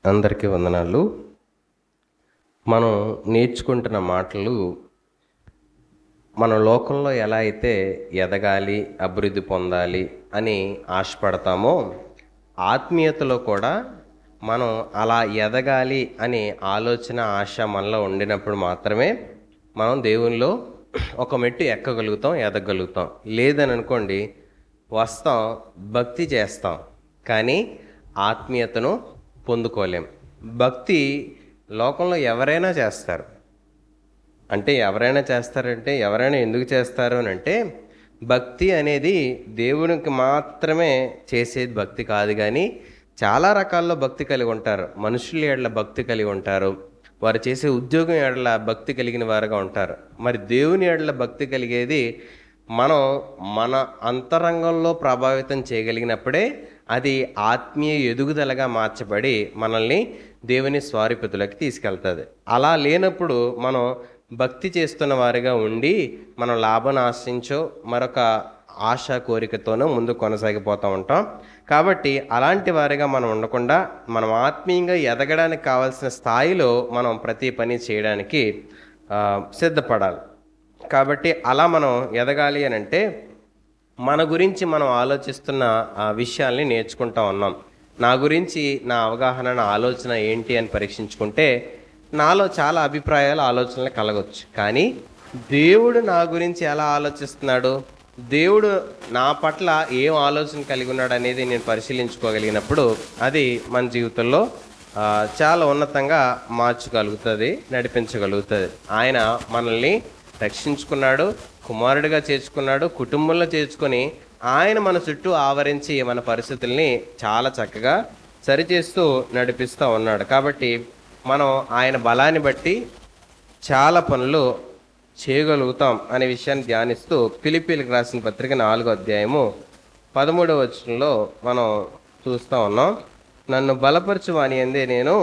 అందరికీ వందనాలు. మనం నేర్చుకుంటున్న మాటలు మన లోకంలో ఎలా అయితే ఎదగాలి, అభివృద్ధి పొందాలి అని ఆశపడతామో, ఆత్మీయతలో కూడా మనం అలా ఎదగాలి అనే ఆలోచన, ఆశ మనలో ఉండినప్పుడు మాత్రమే మనం దేవునిలో ఒక మెట్టు ఎక్కగలుగుతాం, ఎదగలుగుతాం. లేదని అనుకోండి, వస్తాం, భక్తి చేస్తాం, కానీ ఆత్మీయతను పొందుకోలేం. భక్తి లోకంలో ఎవరైనా చేస్తారు. అంటే ఎవరైనా ఎందుకు చేస్తారు అని అంటే, భక్తి అనేది దేవునికి మాత్రమే చేసేది భక్తి కాదు. కానీ చాలా రకాల్లో భక్తి కలిగి ఉంటారు. మనుషుల ఎడల భక్తి కలిగి ఉంటారు, వారు చేసే ఉద్యోగం ఎడల భక్తి కలిగిన వారుగా ఉంటారు. మరి దేవుని ఎడల భక్తి కలిగేది మనం మన అంతరంగంలో ప్రభావితం చేయగలిగినప్పుడే అది ఆత్మీయ ఎదుగుదలగా మార్చబడి మనల్ని దేవుని స్వారూప్యతలోకి తీసుకెళ్తుంది. అలా లేనప్పుడు మనం భక్తి చేస్తున్న వారిగా ఉండి మనం లాభాన్ని ఆశించో మరొక ఆశ కోరికతోనూ ముందు కొనసాగిపోతూ ఉంటాం. కాబట్టి అలాంటి వారిగా మనం ఉండకుండా మనం ఆత్మీయంగా ఎదగడానికి కావాల్సిన స్థాయిలో మనం ప్రతి పని చేయడానికి సిద్ధపడాలి. కాబట్టి అలా మనం ఎదగాలి అని అంటే మన గురించి మనం ఆలోచిస్తున్న విషయాల్ని నేర్చుకుంటా ఉన్నాం. నా గురించి నా అవగాహన, నా ఆలోచన ఏంటి అని పరీక్షించుకుంటే నాలో చాలా అభిప్రాయాలు, ఆలోచనలు కలగవచ్చు. కానీ దేవుడు నా గురించి ఎలా ఆలోచిస్తున్నాడు, దేవుడు నా పట్ల ఏం ఆలోచన కలిగి ఉన్నాడు అనేది నేను పరిశీలించుకోగలిగినప్పుడు అది మన జీవితంలో చాలా ఉన్నతంగా మార్చగలుగుతుంది, నడిపించగలుగుతుంది. ఆయన మనల్ని రక్షించుకున్నాడు, కుమారుడిగా చేర్చుకున్నాడు, కుటుంబంలో చేర్చుకొని ఆయన మన చుట్టూ ఆవరించి మన పరిస్థితుల్ని చాలా చక్కగా సరిచేస్తూ నడిపిస్తూ ఉన్నాడు. కాబట్టి మనం ఆయన బలాన్ని బట్టి చాలా పనులు చేయగలుగుతాం అనే విషయాన్ని ధ్యానిస్తూ ఫిలిప్పీలకు రాసిన పత్రిక 4వ అధ్యాయము 13వ వచనంలో మనం చూస్తూ ఉన్నాం. నన్ను బలపరచు వాని యందే నేను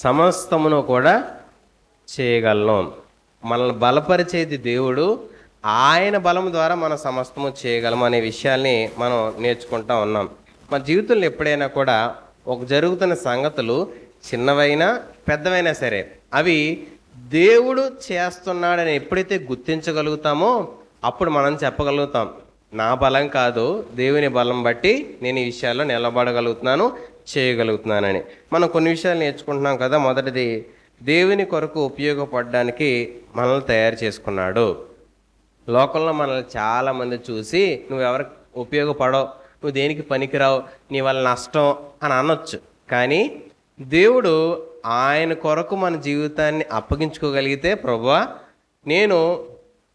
సమస్తమును కూడా చేయగలను. మనల్ని బలపరిచేది దేవుడు, ఆయన బలం ద్వారా మన సమస్తము చేయగలము అనే విషయాల్ని మనం నేర్చుకుంటా ఉన్నాం. మన జీవితంలో ఎప్పుడైనా కూడా ఒక జరుగుతున్న సంగతులు చిన్నవైనా పెద్దవైనా సరే అవి దేవుడు చేస్తున్నాడని ఎప్పుడైతే గుర్తించగలుగుతామో అప్పుడు మనం చెప్పగలుగుతాం, నా బలం కాదు, దేవుని బలం బట్టి నేను ఈ విషయాల్లో నిలబడగలుగుతున్నాను, చేయగలుగుతున్నానని. మనం కొన్ని విషయాలు నేర్చుకుంటున్నాం కదా. మొదటిది, దేవుని కొరకు ఉపయోగపడడానికి మనల్ని తయారు చేసుకున్నాడు. లోకంలో మనల్ని చాలామంది చూసి నువ్వెవరికి ఉపయోగపడవు, నువ్వు దేనికి పనికిరావు, నీ వల్ల నష్టం అని అనొచ్చు. కానీ దేవుడు ఆయన కొరకు మన జీవితాన్ని అప్పగించుకోగలిగితే, ప్రభువా నేను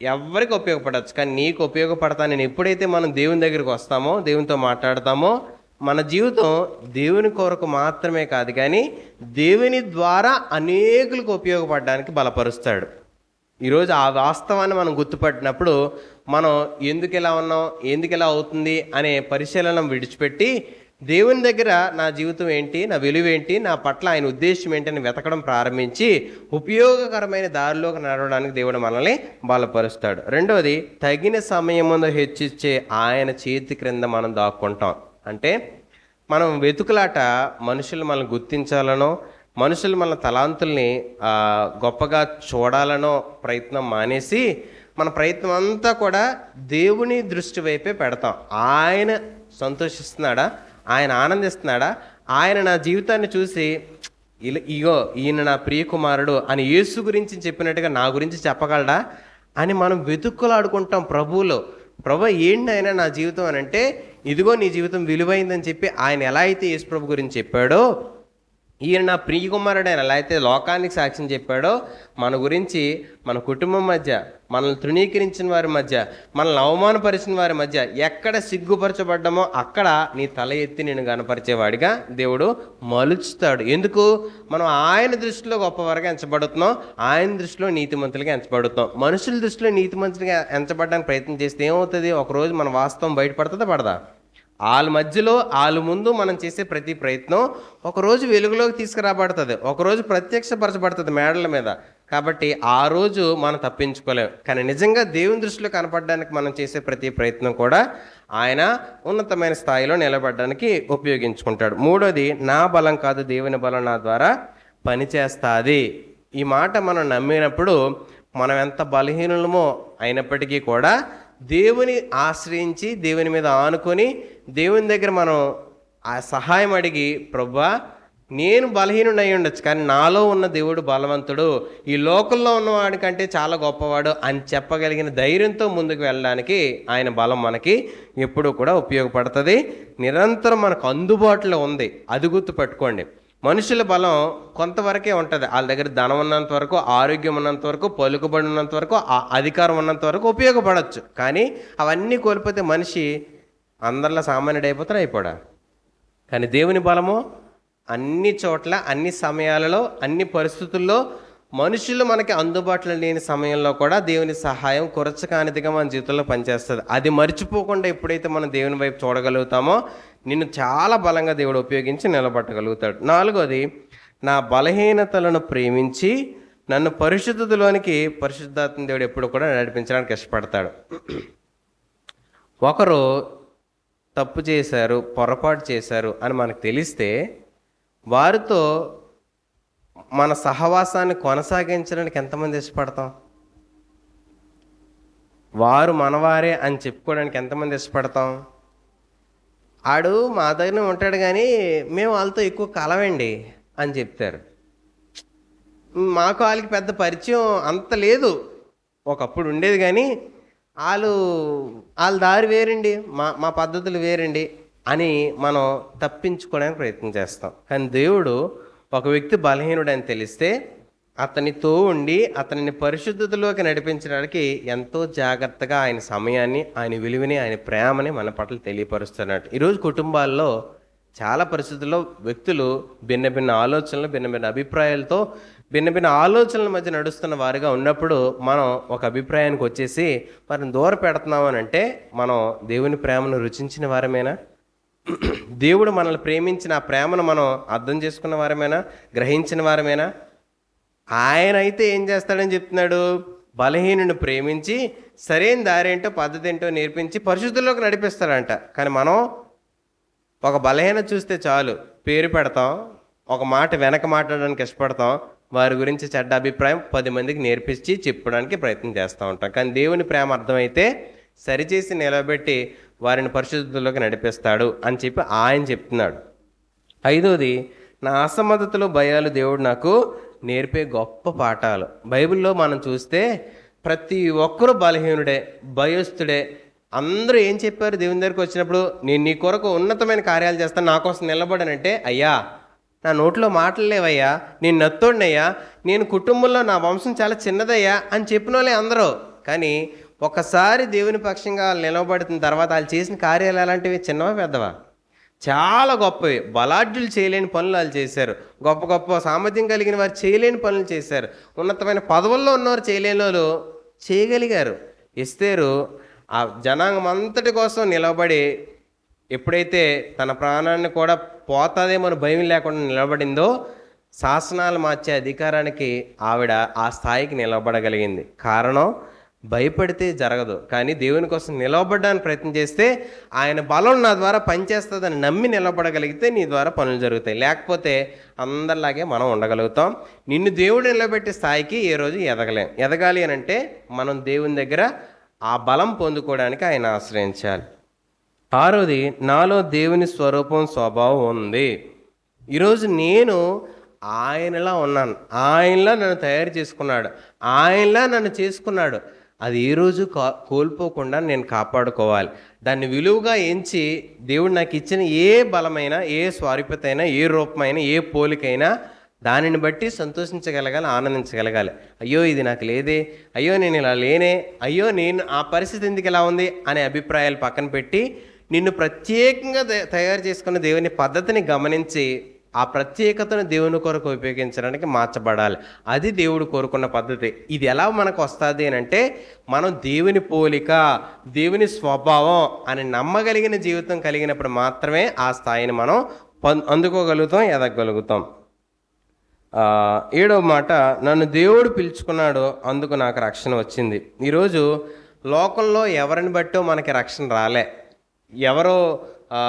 ఎవరికి ఉపయోగపడవచ్చు కానీ నీకు ఉపయోగపడతాను నేను ఎప్పుడైతే మనం దేవుని దగ్గరికి వస్తామో, దేవునితో మాట్లాడతామో, మన జీవితం దేవుని కొరకు మాత్రమే కాదు కానీ దేవుని ద్వారా అనేకులకు ఉపయోగపడడానికి బలపరుస్తాడు. ఈరోజు ఆ వాస్తవాన్ని మనం గుర్తుపట్టినప్పుడు మనం ఎందుకు ఇలా ఉన్నాం, ఎందుకు ఇలా అవుతుంది అనే పరిశీలన విడిచిపెట్టి దేవుని దగ్గర నా జీవితం ఏంటి, నా విలువ ఏంటి, నా పట్ల ఆయన ఉద్దేశం ఏంటి అని వెతకడం ప్రారంభించి ఉపయోగకరమైన దారిలోకి నడవడానికి దేవుడు మనల్ని బలపరుస్తాడు. రెండవది, తగిన సమయం ముందు హెచ్చిచ్చే ఆయన చేతి క్రింద మనం దాక్కుంటాం. అంటే మనం వెతుకులాట మనుషులు మనల్ని గుర్తించాలనో, మనుషులు మన తలాంతుల్ని గొప్పగా చూడాలనో ప్రయత్నం మానేసి మన ప్రయత్నం అంతా కూడా దేవుని దృష్టి వైపే పెడతాం. ఆయన సంతోషిస్తున్నాడా, ఆయన ఆనందిస్తున్నాడా, ఆయన నా జీవితాన్ని చూసి ఇగో ఈయన నా ప్రియకుమారుడు అని యేసు గురించి చెప్పినట్టుగా నా గురించి చెప్పగలడా అని మనం వెతుక్కులాడుకుంటాం ప్రభువులో. ప్రభు ఏంటి ఆయన నా జీవితం అని అంటే, ఇదిగో నీ జీవితం విలువైందని చెప్పి ఆయన ఎలా అయితే యేసు ప్రభు గురించి చెప్పాడో, ఈయన నా ప్రియకుమారుడు ఆయన ఎలా అయితే లోకానికి సాక్ష్యం చెప్పాడో, మన గురించి మన కుటుంబం మధ్య, మనల్ని తృణీకరించిన వారి మధ్య, మనల్ని అవమానపరిచిన వారి మధ్య ఎక్కడ సిగ్గుపరచబడ్డామో అక్కడ నీ తల ఎత్తి నేను కనపరిచేవాడిగా దేవుడు మలుచుతాడు. ఎందుకు? మనం ఆయన దృష్టిలో గొప్పవారుగా ఎంచబడుతున్నాం, ఆయన దృష్టిలో నీతిమంతులుగా ఎంచబడుతున్నాం. మనుషుల దృష్టిలో నీతిమంతులుగా ఎంచబడడానికి ప్రయత్నం చేస్తే ఏమవుతుంది? ఒకరోజు మన వాస్తవం బయటపడుతుందా పడదా? వాళ్ళ మధ్యలో, వాళ్ళ ముందు మనం చేసే ప్రతి ప్రయత్నం ఒకరోజు వెలుగులోకి తీసుకురాబడుతుంది, ఒకరోజు ప్రత్యక్షపరచబడుతుంది మేడల మీద. కాబట్టి ఆ రోజు మనం తప్పించుకోలేం. కానీ నిజంగా దేవుని దృష్టిలో కనపడడానికి మనం చేసే ప్రతి ప్రయత్నం కూడా ఆయన ఉన్నతమైన స్థాయిలో నిలబడడానికి ఉపయోగించుకుంటాడు. మూడోది, నా బలం కాదు దేవుని బలం నా ద్వారా పనిచేస్తుంది. ఈ మాట మనం నమ్మినప్పుడు మనం ఎంత బలహీనులమో అయినప్పటికీ కూడా దేవుని ఆశ్రయించి దేవుని మీద ఆనుకొని దేవుని దగ్గర మనం ఆ సహాయం అడిగి, ప్రభువా నేను బలహీనుడు అయి ఉండొచ్చు కానీ నాలో ఉన్న దేవుడు బలవంతుడు, ఈ లోకంలో ఉన్నవాడి కంటే చాలా గొప్పవాడు అని చెప్పగలిగిన ధైర్యంతో ముందుకు వెళ్ళడానికి ఆయన బలం మనకి ఎప్పుడూ కూడా ఉపయోగపడుతుంది. నిరంతరం మనకు అందుబాటులో ఉంది, అది గుర్తుపెట్టుకోండి. మనుషుల బలం కొంతవరకే ఉంటుంది. వాళ్ళ దగ్గర ధనం ఉన్నంత వరకు, ఆరోగ్యం ఉన్నంత వరకు, పలుకుబడి ఉన్నంత వరకు, అధికారం ఉన్నంత వరకు ఉపయోగపడవచ్చు. కానీ అవన్నీ కోల్పోతే మనిషి అందరిలో సామాన్యుడు అయిపోడా? కానీ దేవుని బలము అన్ని చోట్ల, అన్ని సమయాలలో, అన్ని పరిస్థితుల్లో, మనుషులు మనకి అందుబాటులో లేని సమయంలో కూడా దేవుని సహాయం కొరచకానిదిగా మన జీవితంలో పనిచేస్తుంది. అది మర్చిపోకుండా ఎప్పుడైతే మనం దేవుని వైపు చూడగలుగుతామో నిన్ను చాలా బలంగా దేవుడు ఉపయోగించి నిలబట్టగలుగుతాడు. నాలుగోది, నా బలహీనతలను ప్రేమించి నన్ను పరిశుద్ధతలోనికి పరిశుద్ధాత్మ దేవుడు ఎప్పుడు కూడా నడిపించడానికి ఇష్టపడతాడు. ఒకరు తప్పు చేశారు, పొరపాటు చేశారు అని మనకు తెలిస్తే వారితో మన సహవాసాన్ని కొనసాగించడానికి ఎంతమంది ఇష్టపడతాం? వారు మనవారే అని చెప్పుకోవడానికి ఎంతమంది ఇష్టపడతాం? ఆడు మా దగ్గర ఉంటాడు కానీ మేము వాళ్ళతో ఎక్కువ కలవండి అని చెప్తారు. మాకు వాళ్ళకి పెద్ద పరిచయం అంత లేదు, ఒకప్పుడు ఉండేది కానీ వాళ్ళ దారి వేరండి, మా పద్ధతులు వేరండి అని మనం తప్పించుకోవడానికి ప్రయత్నం చేస్తాం. కానీ దేవుడు ఒక వ్యక్తి బలహీనుడని తెలిస్తే అతనితో ఉండి అతనిని పరిశుద్ధతలోకి నడిపించడానికి ఎంతో జాగ్రత్తగా ఆయన సమయాన్ని, ఆయన విలువని, ఆయన ప్రేమని మన పట్ల తెలియపరుస్తున్నట్టు. ఈరోజు కుటుంబాల్లో చాలా పరిస్థితుల్లో వ్యక్తులు భిన్న భిన్న ఆలోచనలు, భిన్న భిన్న అభిప్రాయాలతో, భిన్న భిన్న ఆలోచనల మధ్య నడుస్తున్న వారిగా ఉన్నప్పుడు మనం ఒక అభిప్రాయానికి వచ్చేసి వారిని దూరం పెడుతున్నాం అని అంటే మనం దేవుని ప్రేమను రుచించిన వారమేనా? దేవుడు మనల్ని ప్రేమించిన ఆ ప్రేమను మనం అర్థం చేసుకున్న వారమేనా? గ్రహించిన వారమేనా? ఆయన అయితే ఏం చేస్తాడని చెప్తున్నాడు? బలహీనుని ప్రేమించి సరైన దారి ఏంటో, పద్ధతి ఏంటో నేర్పించి పరిశుద్ధుల్లోకి నడిపిస్తాడంట. కానీ మనం ఒక బలహీన చూస్తే చాలు పేరు పెడతాం, ఒక మాట వెనక మాట్లాడడానికి ఇష్టపడతాం, వారి గురించి చెడ్డ అభిప్రాయం 10 మందికి నేర్పించి చెప్పడానికి ప్రయత్నం చేస్తూ ఉంటాం. కానీ దేవుని ప్రేమ అర్థమైతే సరిచేసి నిలబెట్టి వారిని పరిశుద్ధుల్లోకి నడిపిస్తాడు అని చెప్పి ఆయన చెప్తున్నాడు. ఐదోది, నా అసమర్థతలో భయాలు దేవుడు నాకు నేర్పే గొప్ప పాఠాలు. బైబిల్లో మనం చూస్తే ప్రతి ఒక్కరూ బలహీనుడే, భయస్థుడే. అందరూ ఏం చెప్పారు దేవుని దగ్గరికి వచ్చినప్పుడు? నేను నీ కొరకు ఉన్నతమైన కార్యాలు చేస్తాను, నా కోసం నిలబడనంటే, అయ్యా నా నోట్లో మాటలు లేవయ్యా, నేను నత్తోడినయ్యా, నేను కుటుంబంలో నా వంశం చాలా చిన్నదయ్యా అని చెప్పిన వాళ్ళే అందరూ. కానీ ఒకసారి దేవుని పక్షంగా నిలబడిన తర్వాత వాళ్ళు చేసిన కార్యాలు ఎలాంటివి? చిన్నవా పెద్దవా? చాలా గొప్పవి. బలాఢ్యులు చేయలేని పనులు వాళ్ళు చేశారు. గొప్ప గొప్ప సామర్థ్యం కలిగిన వారు చేయలేని పనులు చేశారు. ఉన్నతమైన పదవుల్లో ఉన్నవారు చేయలేని వాళ్ళు చేయగలిగారు. ఎస్తేరు ఆ జనాంగం అంతటి కోసం నిలబడి ఎప్పుడైతే తన ప్రాణాన్ని కూడా పోతాదేమో భయం లేకుండా నిలబడిందో, శాసనాలు మార్చే అధికారానికి ఆవిడ ఆ స్థాయికి నిలబడగలిగింది. కారణం, భయపడితే జరగదు, కానీ దేవుని కోసం నిలబడడానికి ప్రయత్నం చేస్తే ఆయన బలం నా ద్వారా పనిచేస్తుందని నమ్మి నిలబడగలిగితే నీ ద్వారా పనులు జరుగుతాయి. లేకపోతే అందరిలాగే మనం ఉండగలుగుతాం. నిన్ను దేవుడు నిలబెట్టే స్థాయికి ఏ రోజు ఎదగలేం. ఎదగాలి అని అంటే మనం దేవుని దగ్గర ఆ బలం పొందుకోవడానికి ఆయన ఆశ్రయించాలి. ఆరోది, నాలో దేవుని స్వరూపం, స్వభావం ఉంది. ఈరోజు నేను ఆయనలా ఉన్నాను, ఆయనలా నన్ను తయారు చేసుకున్నాడు, ఆయనలా నన్ను చేసుకున్నాడు. అది ఏ రోజు కోల్పోకుండా నేను కాపాడుకోవాలి. దాన్ని విలువగా ఎంచి దేవుడు నాకు ఇచ్చిన ఏ బలమైనా, ఏ స్వారూప్యత అయినా, ఏ రూపమైనా, ఏ పోలికైనా దానిని బట్టి సంతోషించగలగాలి, ఆనందించగలగాలి. అయ్యో ఇది నాకు లేదే, అయ్యో నేను ఇలా లేనే, అయ్యో నేను ఆ పరిస్థితి ఎందుకు ఇలా ఉంది అనే అభిప్రాయాలు పక్కన పెట్టి నిన్ను ప్రత్యేకంగా తయారు చేసుకున్న దేవుని పద్ధతిని గమనించి ఆ ప్రత్యేకతను దేవుని కొరకు ఉపయోగించడానికి మార్చబడాలి. అది దేవుడు కోరుకున్న పద్ధతి. ఇది ఎలా మనకు వస్తుంది అని అంటే మనం దేవుని పోలిక, దేవుని స్వభావం అని నమ్మగలిగిన జీవితం కలిగినప్పుడు మాత్రమే ఆ స్థాయిని మనం అందుకోగలుగుతాం, ఎదగలుగుతాం. 7వ మాట, నన్ను దేవుడు పిలుచుకున్నాడు, అందుకు నాకు రక్షణ వచ్చింది. ఈరోజు లోకంలో ఎవరిని బట్టో మనకి రక్షణ రాలే. ఎవరో ఆ,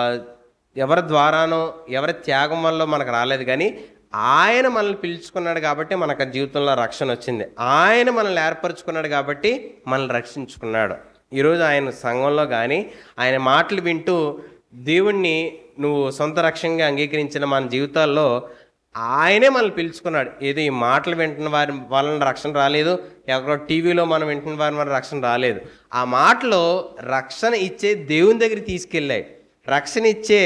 ఎవరి ద్వారానో ఎవరి త్యాగం వల్ల మనకు రాలేదు, కానీ ఆయన మనల్ని పిలుచుకున్నాడు కాబట్టి మనకు ఆ జీవితంలో రక్షణ వచ్చింది. ఆయన మనల్ని ఏర్పరచుకున్నాడు కాబట్టి మనల్ని రక్షించుకున్నాడు. ఈరోజు ఆయన సంఘంలో కానీ ఆయన మాటలు వింటూ దేవుణ్ణి నువ్వు సొంత రక్షణగా అంగీకరించిన మన జీవితాల్లో ఆయనే మనల్ని పిలుచుకున్నాడు. ఏదో ఈ మాటలు వింటున్న వారి వాళ్ళని రక్షణ రాలేదు, ఎక్కడో టీవీలో మనం వింటున్న వారి వల్ల రక్షణ రాలేదు. ఆ మాటలో రక్షణ ఇచ్చే దేవుని దగ్గరికి తీసుకెళ్ళాయి, రక్షణ ఇచ్చే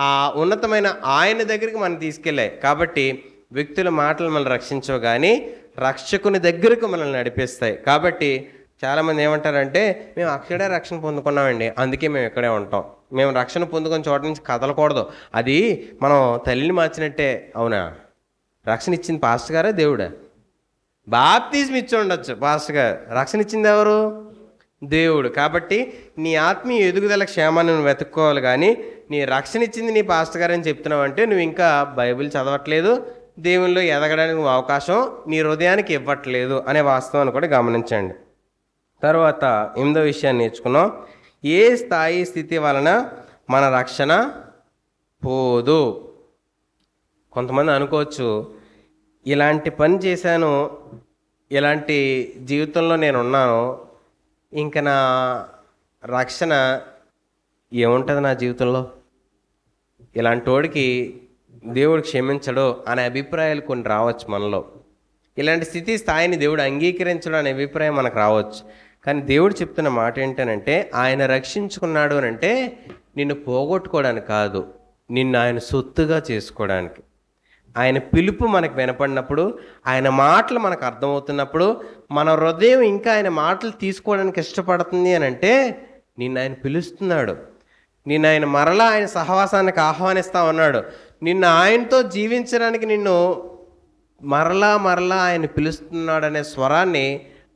ఆ ఉన్నతమైన ఆయన దగ్గరికి మనం తీసుకెళ్ళాయి. కాబట్టి వ్యక్తుల మాటలు మనల్ని రక్షించవు, కానీ రక్షకుని దగ్గరకు మనల్ని నడిపిస్తాయి. కాబట్టి చాలామంది ఏమంటారంటే, మేము అక్కడే రక్షణ పొందుకున్నామండి, అందుకే మేము ఇక్కడే ఉంటాం. మేము రక్షణ పొందుకున్న చోట నుంచి కదలకూడదు, అది మనం తల్లిని మార్చినట్టే. అవునా? రక్షణ ఇచ్చింది పాస్టర్ గారా దేవుడా? బాప్తిజం ఇచ్చి ఉండొచ్చు పాస్టర్ గారు, రక్షణ ఇచ్చింది ఎవరు? దేవుడు. కాబట్టి నీ ఆత్మీయ ఎదుగుదల క్షేమాన్ని నువ్వు వెతుక్కోవాలి, కానీ నీ రక్షణ ఇచ్చింది నీ పాస్టర్ గారు అని చెప్తున్నావు అంటే నువ్వు ఇంకా బైబిల్ చదవట్లేదు, దేవునిలో ఎదగడానికి నువ్వు అవకాశం నీ హృదయానికి ఇవ్వట్లేదు అనే వాస్తవాన్ని కూడా గమనించండి. తర్వాత 8వ విషయాన్ని నేర్చుకున్నాం. ఏ స్థాయి స్థితి వలన మన రక్షణ పోదు. కొంతమంది అనుకోవచ్చు, ఇలాంటి పని చేశాను, ఇలాంటి జీవితంలో నేను ఉన్నాను, ఇంకా నా రక్షణ ఏముంటుంది నా జీవితంలో, ఇలాంటి వాడికి దేవుడు క్షమించడు అనే అభిప్రాయాలు కొన్ని రావచ్చు మనలో. ఇలాంటి స్థాయిని దేవుడు అంగీకరించడం అనే అభిప్రాయం మనకు రావచ్చు. కానీ దేవుడు చెప్తున్న మాట ఏంటనంటే, ఆయన రక్షించుకున్నాడు అని అంటే నిన్ను పోగొట్టుకోవడానికి కాదు, నిన్ను ఆయన సొత్తుగా చేసుకోవడానికి. ఆయన పిలుపు మనకు వినపడినప్పుడు, ఆయన మాటలు మనకు అర్థమవుతున్నప్పుడు, మన హృదయం ఇంకా ఆయన మాటలు తీసుకోవడానికి ఇష్టపడుతుంది అని అంటే నిన్ను ఆయన పిలుస్తున్నాడు, నిన్ను ఆయన మరలా ఆయన సహవాసానికి ఆహ్వానిస్తా ఉన్నాడు. నిన్ను ఆయనతో జీవించడానికి నిన్ను మరలా ఆయన పిలుస్తున్నాడు అనే స్వరాన్ని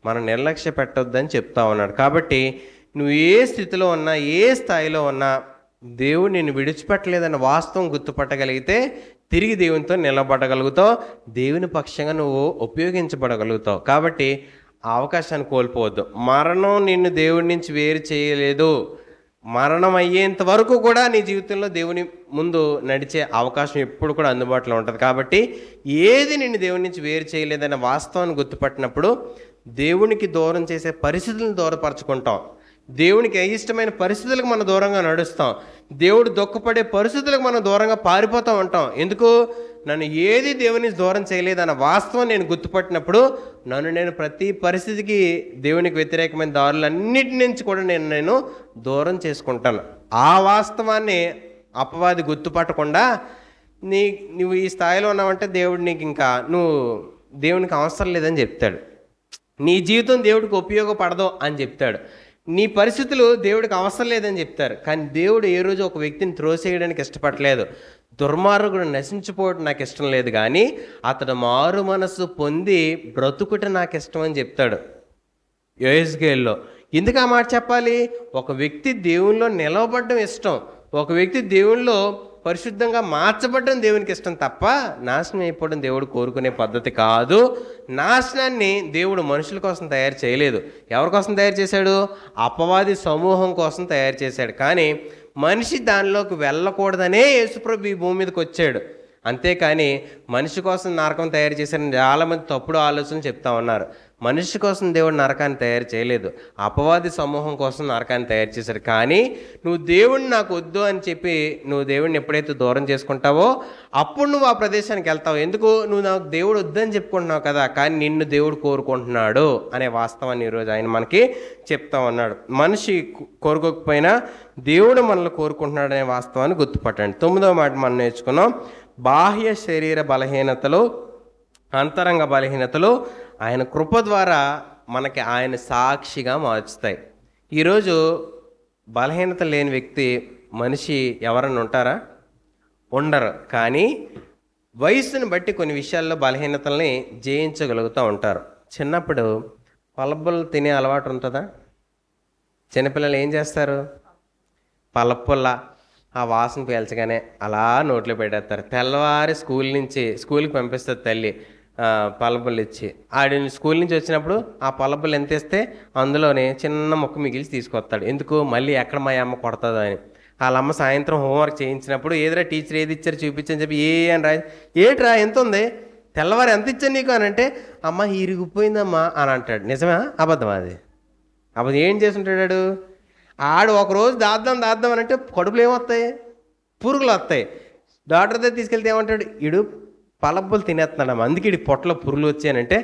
మనం నిర్లక్ష్య పెట్టొద్దని చెప్తా ఉన్నాడు. కాబట్టి నువ్వు ఏ స్థితిలో ఉన్నా, ఏ స్థాయిలో ఉన్నా, దేవుడు నిన్ను విడిచిపెట్టలేదన్న వాస్తవం గుర్తుపట్టగలిగితే తిరిగి దేవునితో నిలబడగలుగుతావు, దేవుని పక్షంగా నువ్వు ఉపయోగించబడగలుగుతావు. కాబట్టి ఆ అవకాశాన్ని కోల్పోవద్దు. మరణం నిన్ను దేవుడి నుంచి వేరు చేయలేదు, మరణం అయ్యేంత వరకు కూడా నీ జీవితంలో దేవుని ముందు నడిచే అవకాశం ఎప్పుడు కూడా అందుబాటులో ఉంటుంది. కాబట్టి ఏది నిన్ను దేవుడి నుంచి వేరు చేయలేదన్న వాస్తవాన్ని గుర్తుపట్టినప్పుడు దేవునికి దూరం చేసే పరిస్థితులను దూరపరచుకుంటాం, దేవునికి అయిష్టమైన పరిస్థితులకు మనం దూరంగా నడుస్తాం, దేవుడు దుఃఖపడే పరిస్థితులకు మనం దూరంగా పారిపోతూ ఉంటాం. ఎందుకు? నన్ను ఏది దేవుని దూరం చేయలేదన్న వాస్తవం నేను గుర్తుపట్టినప్పుడు నేను ప్రతి పరిస్థితికి దేవునికి వ్యతిరేకమైన దారులన్నిటి నుంచి కూడా నేను దూరం చేసుకుంటాను. ఆ వాస్తవాన్ని అపవాది గుర్తుపట్టకుండా నువ్వు ఈ స్థాయిలో ఉన్నావంటే దేవుడు నీకు ఇంకా నువ్వు దేవునికి అవసరం లేదని చెప్తాడు, నీ జీవితం దేవుడికి ఉపయోగపడదు అని చెప్తాడు, నీ పరిస్థితులు దేవుడికి అవసరం లేదని చెప్తారు. కానీ దేవుడు ఏ రోజు ఒక వ్యక్తిని త్రోసేయడానికి ఇష్టపడలేదు. దుర్మార్గుడు నశించిపోవడం నాకు ఇష్టం లేదు, కానీ అతడు మారు మనసు పొంది బ్రతుకుట నాకు ఇష్టం అని చెప్తాడు యోయస్కేల్లో. ఎందుకు ఆ మాట చెప్పాలి? ఒక వ్యక్తి దేవునిలో నిలవబడడం ఇష్టం, ఒక వ్యక్తి దేవునిలో పరిశుద్ధంగా మార్చబడడం దేవునికి ఇష్టం తప్ప నాశనం అయిపోవడం దేవుడు కోరుకునే పద్ధతి కాదు. నాశనాన్ని దేవుడు మనుషుల కోసం తయారు చేయలేదు. ఎవరి కోసం తయారు చేశాడు? అపవాది సమూహం కోసం తయారు చేశాడు. కానీ మనిషి దానిలోకి వెళ్ళకూడదనే యేసుప్రభు ఈ భూమి మీదకి వచ్చాడు. అంతేకాని మనిషి కోసం నరకం తయారు చేశారని చాలామంది తప్పుడు ఆలోచనలు చెప్తా ఉన్నారు. మనిషి కోసం దేవుడు నరకాన్ని తయారు చేయలేదు, అపవాది సమూహం కోసం నరకాన్ని తయారు చేశారు. కానీ నువ్వు దేవుడిని నాకు వద్దు అని చెప్పి నువ్వు దేవుడిని ఎప్పుడైతే దూరం చేసుకుంటావో అప్పుడు నువ్వు ఆ ప్రదేశానికి వెళ్తావు. ఎందుకు? నువ్వు నాకు దేవుడు వద్దని చెప్పుకుంటున్నావు కదా, కానీ నిన్ను దేవుడు కోరుకుంటున్నాడు అనే వాస్తవాన్ని ఈరోజు ఆయన మనకి చెప్తా ఉన్నాడు. మనిషి కోరుకోకపోయినా దేవుడు మనల్ని కోరుకుంటున్నాడు అనే వాస్తవాన్ని గుర్తుపట్టండి. 9వ మాట మనం నేర్చుకున్నాం. బాహ్య శరీర బలహీనతలు, అంతరంగ బలహీనతలు ఆయన కృప ద్వారా మనకి ఆయన సాక్షిగా మార్చుతాయి. ఈరోజు బలహీనత లేని వ్యక్తి మనిషి ఎవరన్నా ఉంటారా? ఉండరు. కానీ వయసుని బట్టి కొన్ని విషయాల్లో బలహీనతల్ని జయించగలుగుతూ ఉంటారు. చిన్నప్పుడు పలపులు తినే అలవాటు ఉంటుందా? చిన్నపిల్లలు ఏం చేస్తారు? పలపుల్ల ఆ వాసన పీల్చగానే అలా నోట్లో పెట్టేస్తారు. తెల్లవారి స్కూల్కి పంపిస్తుంది తల్లి పలపులు ఇచ్చి. ఆడిని స్కూల్ నుంచి వచ్చినప్పుడు ఆ పలపులు ఎంత ఇస్తే అందులోనే చిన్న ముక్క మిగిల్చి తీసుకొస్తాడు. ఎందుకు? మళ్ళీ ఎక్కడ మా అమ్మ కొడతాదో అని. వాళ్ళమ్మ సాయంత్రం హోంవర్క్ చేయించినప్పుడు ఏదిరా టీచర్ ఏది ఇచ్చారు చూపించని చెప్పి అని రాయి, ఏట్రా ఎంత ఉంది, తెల్లవారు ఎంత ఇచ్చాను నీకు అని అంటే, అమ్మ ఇరిగిపోయిందమ్మా అని అంటాడు. నిజమా అబద్ధం? అది అబద్ధం. ఏం చేస్తుంటాడు ఆడు? ఒకరోజు దాద్దాం అని అంటే కడుపులు ఏమొస్తాయి, పురుగులు వస్తాయి. డాక్టర్ దగ్గర తీసుకెళ్తే ఏమంటాడు, ఇడు పలబ్బులు తినేస్తున్నాడమ్మా, అందుకే ఇడి పొట్టలో పురుగులు వచ్చాయనంటే,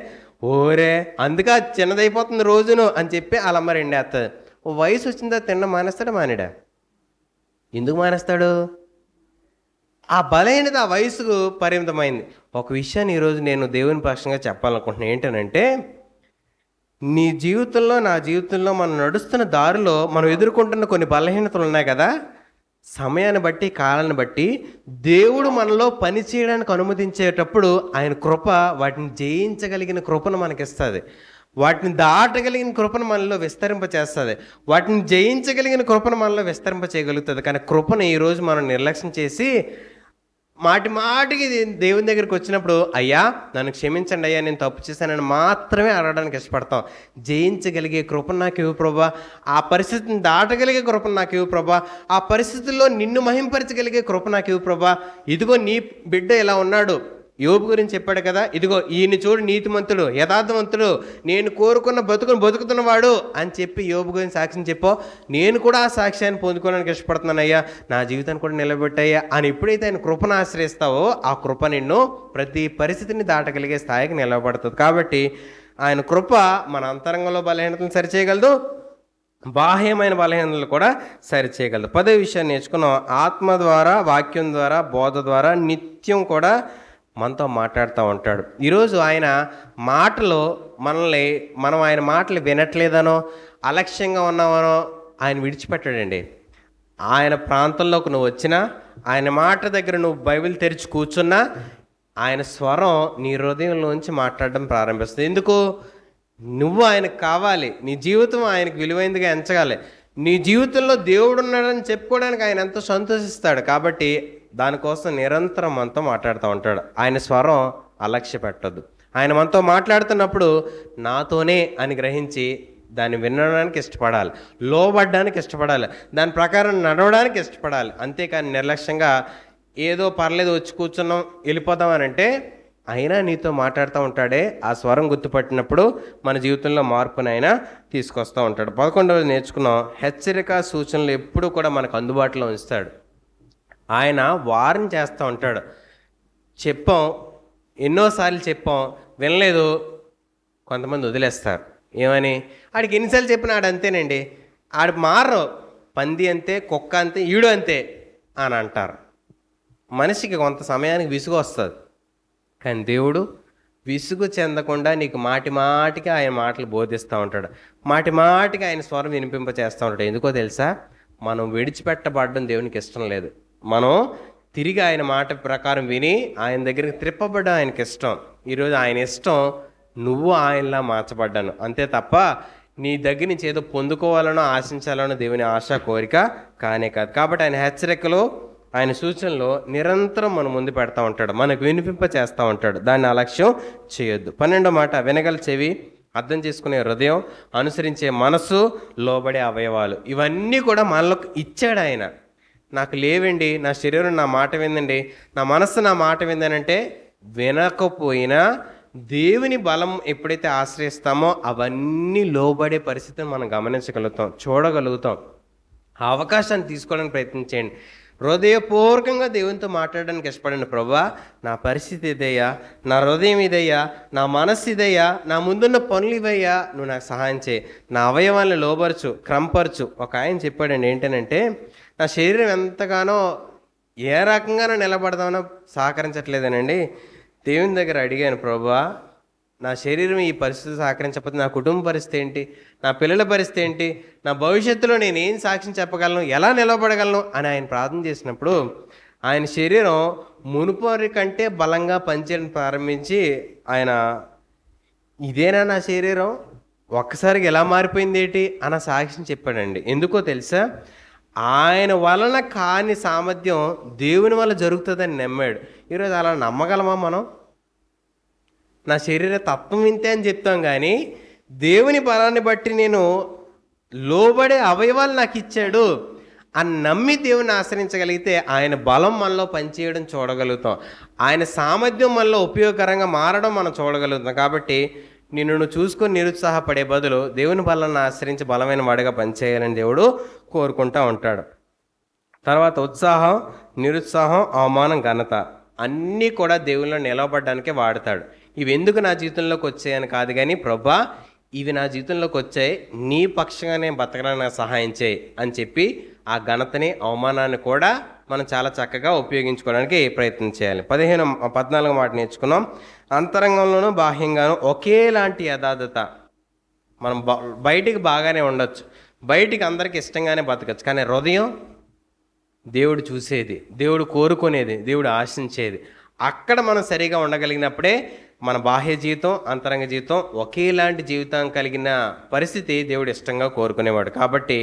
ఓరే అందుక చిన్నదైపోతుంది రోజును అని చెప్పి వాళ్ళమ్మ రెండేస్తుంది. ఓ వయసు వచ్చిందా తినడం మానేస్తాడా మానేడా? ఎందుకు మానేస్తాడు? ఆ బలహీనత ఆ వయసుకు పరిమితమైంది. ఒక విషయాన్ని ఈరోజు నేను దేవుని పక్షంగా చెప్పాలనుకుంటున్నాను. ఏంటనంటే, నీ జీవితంలో నా జీవితంలో మనం నడుస్తున్న దారిలో మనం ఎదుర్కొంటున్న కొన్ని బలహీనతలు ఉన్నాయి కదా. సమయాన్ని బట్టి కాలాన్ని బట్టి దేవుడు మనలో పని చేయడానికి అనుమతించేటప్పుడు ఆయన కృప వాటిని జయించగలిగిన కృపను మనకిస్తుంది. వాటిని దాటగలిగిన కృపను మనలో విస్తరింపచేస్తుంది. వాటిని జయించగలిగిన కృపను మనలో విస్తరింప చేయగలుగుతుంది. కానీ కృపను ఈరోజు మనం నిర్లక్ష్యం చేసి మాటికి దేవుని దగ్గరికి వచ్చినప్పుడు, అయ్యా నన్ను క్షమించండి అయ్యా, నేను తప్పు చేశానని మాత్రమే అడగడానికి ఇష్టపడతాం. జయించగలిగే కృపను నాకు ఇవ్వు ప్రభా, ఆ పరిస్థితిని దాటగలిగే కృపను నాకు ఇవ్వు ప్రభా, ఆ పరిస్థితుల్లో నిన్ను మహింపరచగలిగే కృప నాకు ఇవ్వు ప్రభా. ఇదిగో నీ బిడ్డ ఇలా ఉన్నాడు, యోబు గురించి చెప్పాడు కదా, ఇదిగో ఈయన చూడు నీతిమంతుడు యథార్థవంతుడు, నేను కోరుకున్న బతుకుతున్నవాడు అని చెప్పి యోబు గురించి సాక్ష్యం చెప్పో, నేను కూడా ఆ సాక్ష్యాన్ని పొందుకోవడానికి ఇష్టపడుతున్నానయ్యా, నా జీవితాన్ని కూడా నిలబెట్టయ్యా అని ఎప్పుడైతే ఆయన కృపను ఆశ్రయిస్తావో ఆ కృప నిన్ను ప్రతి పరిస్థితిని దాటగలిగే స్థాయికి నిలబడుతుంది. కాబట్టి ఆయన కృప మన అంతరంగంలో బలహీనతను సరిచేయగలదు, బాహ్యమైన బలహీనతలు కూడా సరిచేయగలదు. 10వ విషయాన్ని నేర్చుకున్నాం. ఆత్మ ద్వారా, వాక్యం ద్వారా, బోధ ద్వారా నిత్యం కూడా మనతో మాట్లాడుతూ ఉంటాడు. ఈరోజు ఆయన మాటలు మనం ఆయన మాటలు వినట్లేదనో అలక్ష్యంగా ఉన్నామనో ఆయన విడిచిపెట్టాడండి. ఆయన ప్రాంతంలోకి నువ్వు వచ్చినా, ఆయన మాట దగ్గర నువ్వు బైబిల్ తెరిచి కూర్చున్నా, ఆయన స్వరం నీ హృదయంలోంచి మాట్లాడడం ప్రారంభిస్తుంది. ఎందుకు? నువ్వు ఆయనకు కావాలి, నీ జీవితం ఆయనకు విలువైనదిగా ఎంచగాలి. నీ జీవితంలో దేవుడు ఉన్నాడని చెప్పుకోవడానికి ఆయన ఎంతో సంతోషిస్తాడు. కాబట్టి దానికోసం నిరంతరం మనతో మాట్లాడుతూ ఉంటాడు. ఆయన స్వరం అలక్ష్య పెట్టద్దు. ఆయన మనతో మాట్లాడుతున్నప్పుడు నాతోనే అని గ్రహించి దాన్ని వినడానికి ఇష్టపడాలి, లోబడ్డానికి ఇష్టపడాలి, దాని ప్రకారం నడవడానికి ఇష్టపడాలి. అంతేకాని నిర్లక్ష్యంగా ఏదో పర్లేదు వచ్చి కూర్చున్నాం వెళ్ళిపోదామని అంటే, అయినా నీతో మాట్లాడుతూ ఉంటాడే. ఆ స్వరం గుర్తుపట్టినప్పుడు మన జీవితంలో మార్పుని ఆయన తీసుకొస్తూ ఉంటాడు. 11వ నేర్చుకున్నాం. హెచ్చరిక సూచనలు ఎప్పుడూ కూడా మనకు అందుబాటులో ఉంచుతాడు. ఆయన వార్న్ చేస్తూ ఉంటాడు. చెప్పాం, ఎన్నోసార్లు చెప్పాం, వినలేదు, కొంతమంది వదిలేస్తారు. ఏమని? ఆడికి ఎన్నిసార్లు చెప్పినా ఆడు అంతేనండి, ఆడు మారరు, పంది అంతే, కుక్క అంతే, ఈడు అంతే అని అంటారు. మనిషికి కొంత సమయానికి విసుగు వస్తుంది. కానీ దేవుడు విసుగు చెందకుండా నీకు మాటికి ఆయన మాటలు బోధిస్తూ ఉంటాడు. మాటికి ఆయన స్వరం వినిపింప చేస్తూ ఉంటాడు. ఎందుకో తెలుసా? మనం విడిచిపెట్టబడడం దేవునికి ఇష్టం లేదు. మనం తిరిగి ఆయన మాట ప్రకారం విని ఆయన దగ్గరికి త్రిప్పబడ్డం ఆయనకి ఇష్టం. ఈరోజు ఆయన ఇష్టం నువ్వు ఆయనలా మార్చబడ్డాను, అంతే తప్ప నీ దగ్గర నుంచి ఏదో పొందుకోవాలనో ఆశించాలనో దేవుని ఆశ కోరిక కానే కాదు. కాబట్టి ఆయన హెచ్చరికలు, ఆయన సూచనలు నిరంతరం మన ముందు పెడతా ఉంటాడు, మనకు వినిపింప చేస్తూ ఉంటాడు. దాన్ని అలక్ష్యం చేయొద్దు. 12వ మాట, వినగల చెవి, అర్థం చేసుకునే హృదయం, అనుసరించే మనసు, లోబడే అవయవాలు, ఇవన్నీ కూడా మనలోకి ఇచ్చాడు ఆయన. నాకు లేవండి, నా శరీరం నా మాట విందండి, నా మనస్సు నా మాట విందనంటే, వినకపోయినా దేవుని బలం ఎప్పుడైతే ఆశ్రయిస్తామో అవన్నీ లోబడే పరిస్థితిని మనం గమనించగలుగుతాం, చూడగలుగుతాం. ఆ అవకాశాన్ని తీసుకోవడానికి ప్రయత్నించండి. హృదయపూర్వకంగా దేవునితో మాట్లాడడానికి ఇష్టపడండి. ప్రభువా, నా పరిస్థితి ఇదయ్యా, నా హృదయం ఇదయ్యా, నా మనస్సు ఇదయ్యా, నా ముందున్న పనులు ఇవయ్యా, నువ్వు నాకు సహాయం చేయి, నా అవయవాన్ని లోబరచు, క్రమపరచు. ఒక ఆయన చెప్పాడండి, ఏంటనంటే, నా శరీరం ఎంతగానో ఏ రకంగానో నిలబడదామనో సహకరించట్లేదనండి. దేవుని దగ్గర అడిగాను, ప్రభువా నా శరీరం ఈ పరిస్థితి సహకరించకపోతే నా కుటుంబ పరిస్థితి ఏంటి, నా పిల్లల పరిస్థితి ఏంటి, నా భవిష్యత్తులో నేను ఏం సాక్ష్యం చెప్పగలను, ఎలా నిలబడగలను అని ఆయన ప్రార్థన చేసినప్పుడు ఆయన శరీరం మునుపటి కంటే బలంగా పనిచేయడం ప్రారంభించి ఆయన, ఇదేనా నా శరీరం, ఒక్కసారిగా ఎలా మారిపోయింది ఏంటి అన్న సాక్ష్యం చెప్పాడండి. ఎందుకో తెలుసా? ఆయన వలన కాని సామర్థ్యం దేవుని వల్ల జరుగుతుందని నమ్మాడు. ఈరోజు అలా నమ్మగలమా మనం? నా శరీర తత్వం ఇంతే అని చెప్తాం, కానీ దేవుని బలాన్ని బట్టి నేను లోబడే అవయవాలు నాకు ఇచ్చాడు, ఆ నమ్మి దేవుని ఆశ్రయించగలిగితే ఆయన బలం మనలో పనిచేయడం చూడగలుగుతాం, ఆయన సామర్థ్యం మనలో ఉపయోగకరంగా మారడం మనం చూడగలుగుతాం. కాబట్టి నిన్ను నువ్వు చూసుకొని నిరుత్సాహపడే బదులు దేవుని బలాన్ని ఆశ్రయించి బలమైన వాడిగా పనిచేయాలని దేవుడు కోరుకుంటూ ఉంటాడు. తర్వాత ఉత్సాహం, నిరుత్సాహం, అవమానం, ఘనత అన్నీ కూడా దేవునిలో నిలవబడ్డానికే వాడతాడు. ఇవి ఎందుకు నా జీవితంలోకి వచ్చాయని కాదు, కానీ ప్రభా ఇవి నా జీవితంలోకి వచ్చాయి, నీ పక్షంగానే బతకడానికి నాకు సహాయం చేయి అని చెప్పి ఆ ఘనతని, అవమానాన్ని కూడా మనం చాలా చక్కగా ఉపయోగించుకోవడానికి ప్రయత్నం చేయాలి. 14వ మాట నేర్చుకున్నాం. అంతరంగంలోనూ బాహ్యంగానూ ఒకేలాంటి యథార్థత. మనం బయటికి బాగానే ఉండొచ్చు, బయటికి అందరికీ ఇష్టంగానే బతకచ్చు, కానీ హృదయం దేవుడు చూసేది, దేవుడు కోరుకునేది, దేవుడు ఆశించేది, అక్కడ మనం సరిగా ఉండగలిగినప్పుడే మన బాహ్య జీవితం, అంతరంగ జీవితం ఒకేలాంటి జీవితం కలిగిన పరిస్థితి దేవుడు ఇష్టంగా కోరుకునేవాడు. కాబట్టి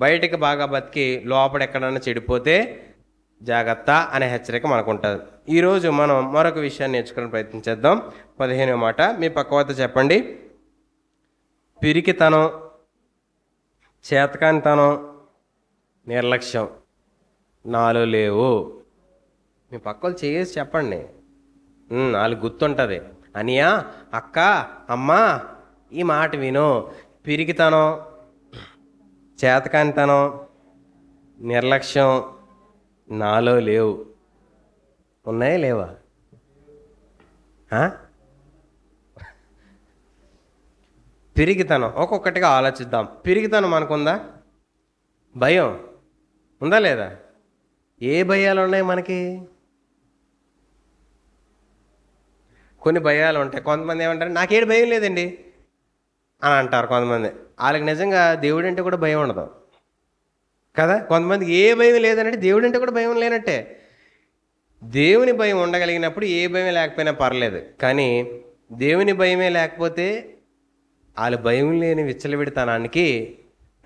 బయటకు బాగా బతికి లోపల ఎక్కడన్నా చెడిపోతే జాగ్రత్త అనే హెచ్చరిక మనకు ఉంటుంది. ఈరోజు మనం మరొక విషయాన్ని నేర్చుకునే ప్రయత్నం చేద్దాం. 15వ మాట మీ పక్క వద్ద చెప్పండి. పిరికితనం, చేతకానితనం, నిర్లక్ష్యం నాలో లేవు. మీ పక్కలు చేసి చెప్పండి, వాళ్ళు గుర్తుంటుంది. అనియా, అక్క, అమ్మ ఈ మాట విను. పిరికితనం, చేతకానితనం, నిర్లక్ష్యం నాలో లేవు. ఉన్నాయా లేవా? పిరికితనం ఒక్కొక్కటిగా ఆలోచిద్దాం. పిరికితనం మనకుందా? భయం ఉందా లేదా? ఏ భయాలు ఉన్నాయి మనకి? కొన్ని భయాలు ఉంటాయి. కొంతమంది ఏమంటారు, నాకేడు భయం లేదండి అని అంటారు. కొంతమంది వాళ్ళకి నిజంగా దేవుడు అంటే కూడా భయం ఉండదు కదా. కొంతమందికి ఏ భయం లేదనంటే దేవుడు అంటే కూడా భయం లేనట్టే. దేవుని భయం ఉండగలిగినప్పుడు ఏ భయం లేకపోయినా పర్లేదు, కానీ దేవుని భయమే లేకపోతే వాళ్ళు భయం లేని విచ్చలవిడితనానికి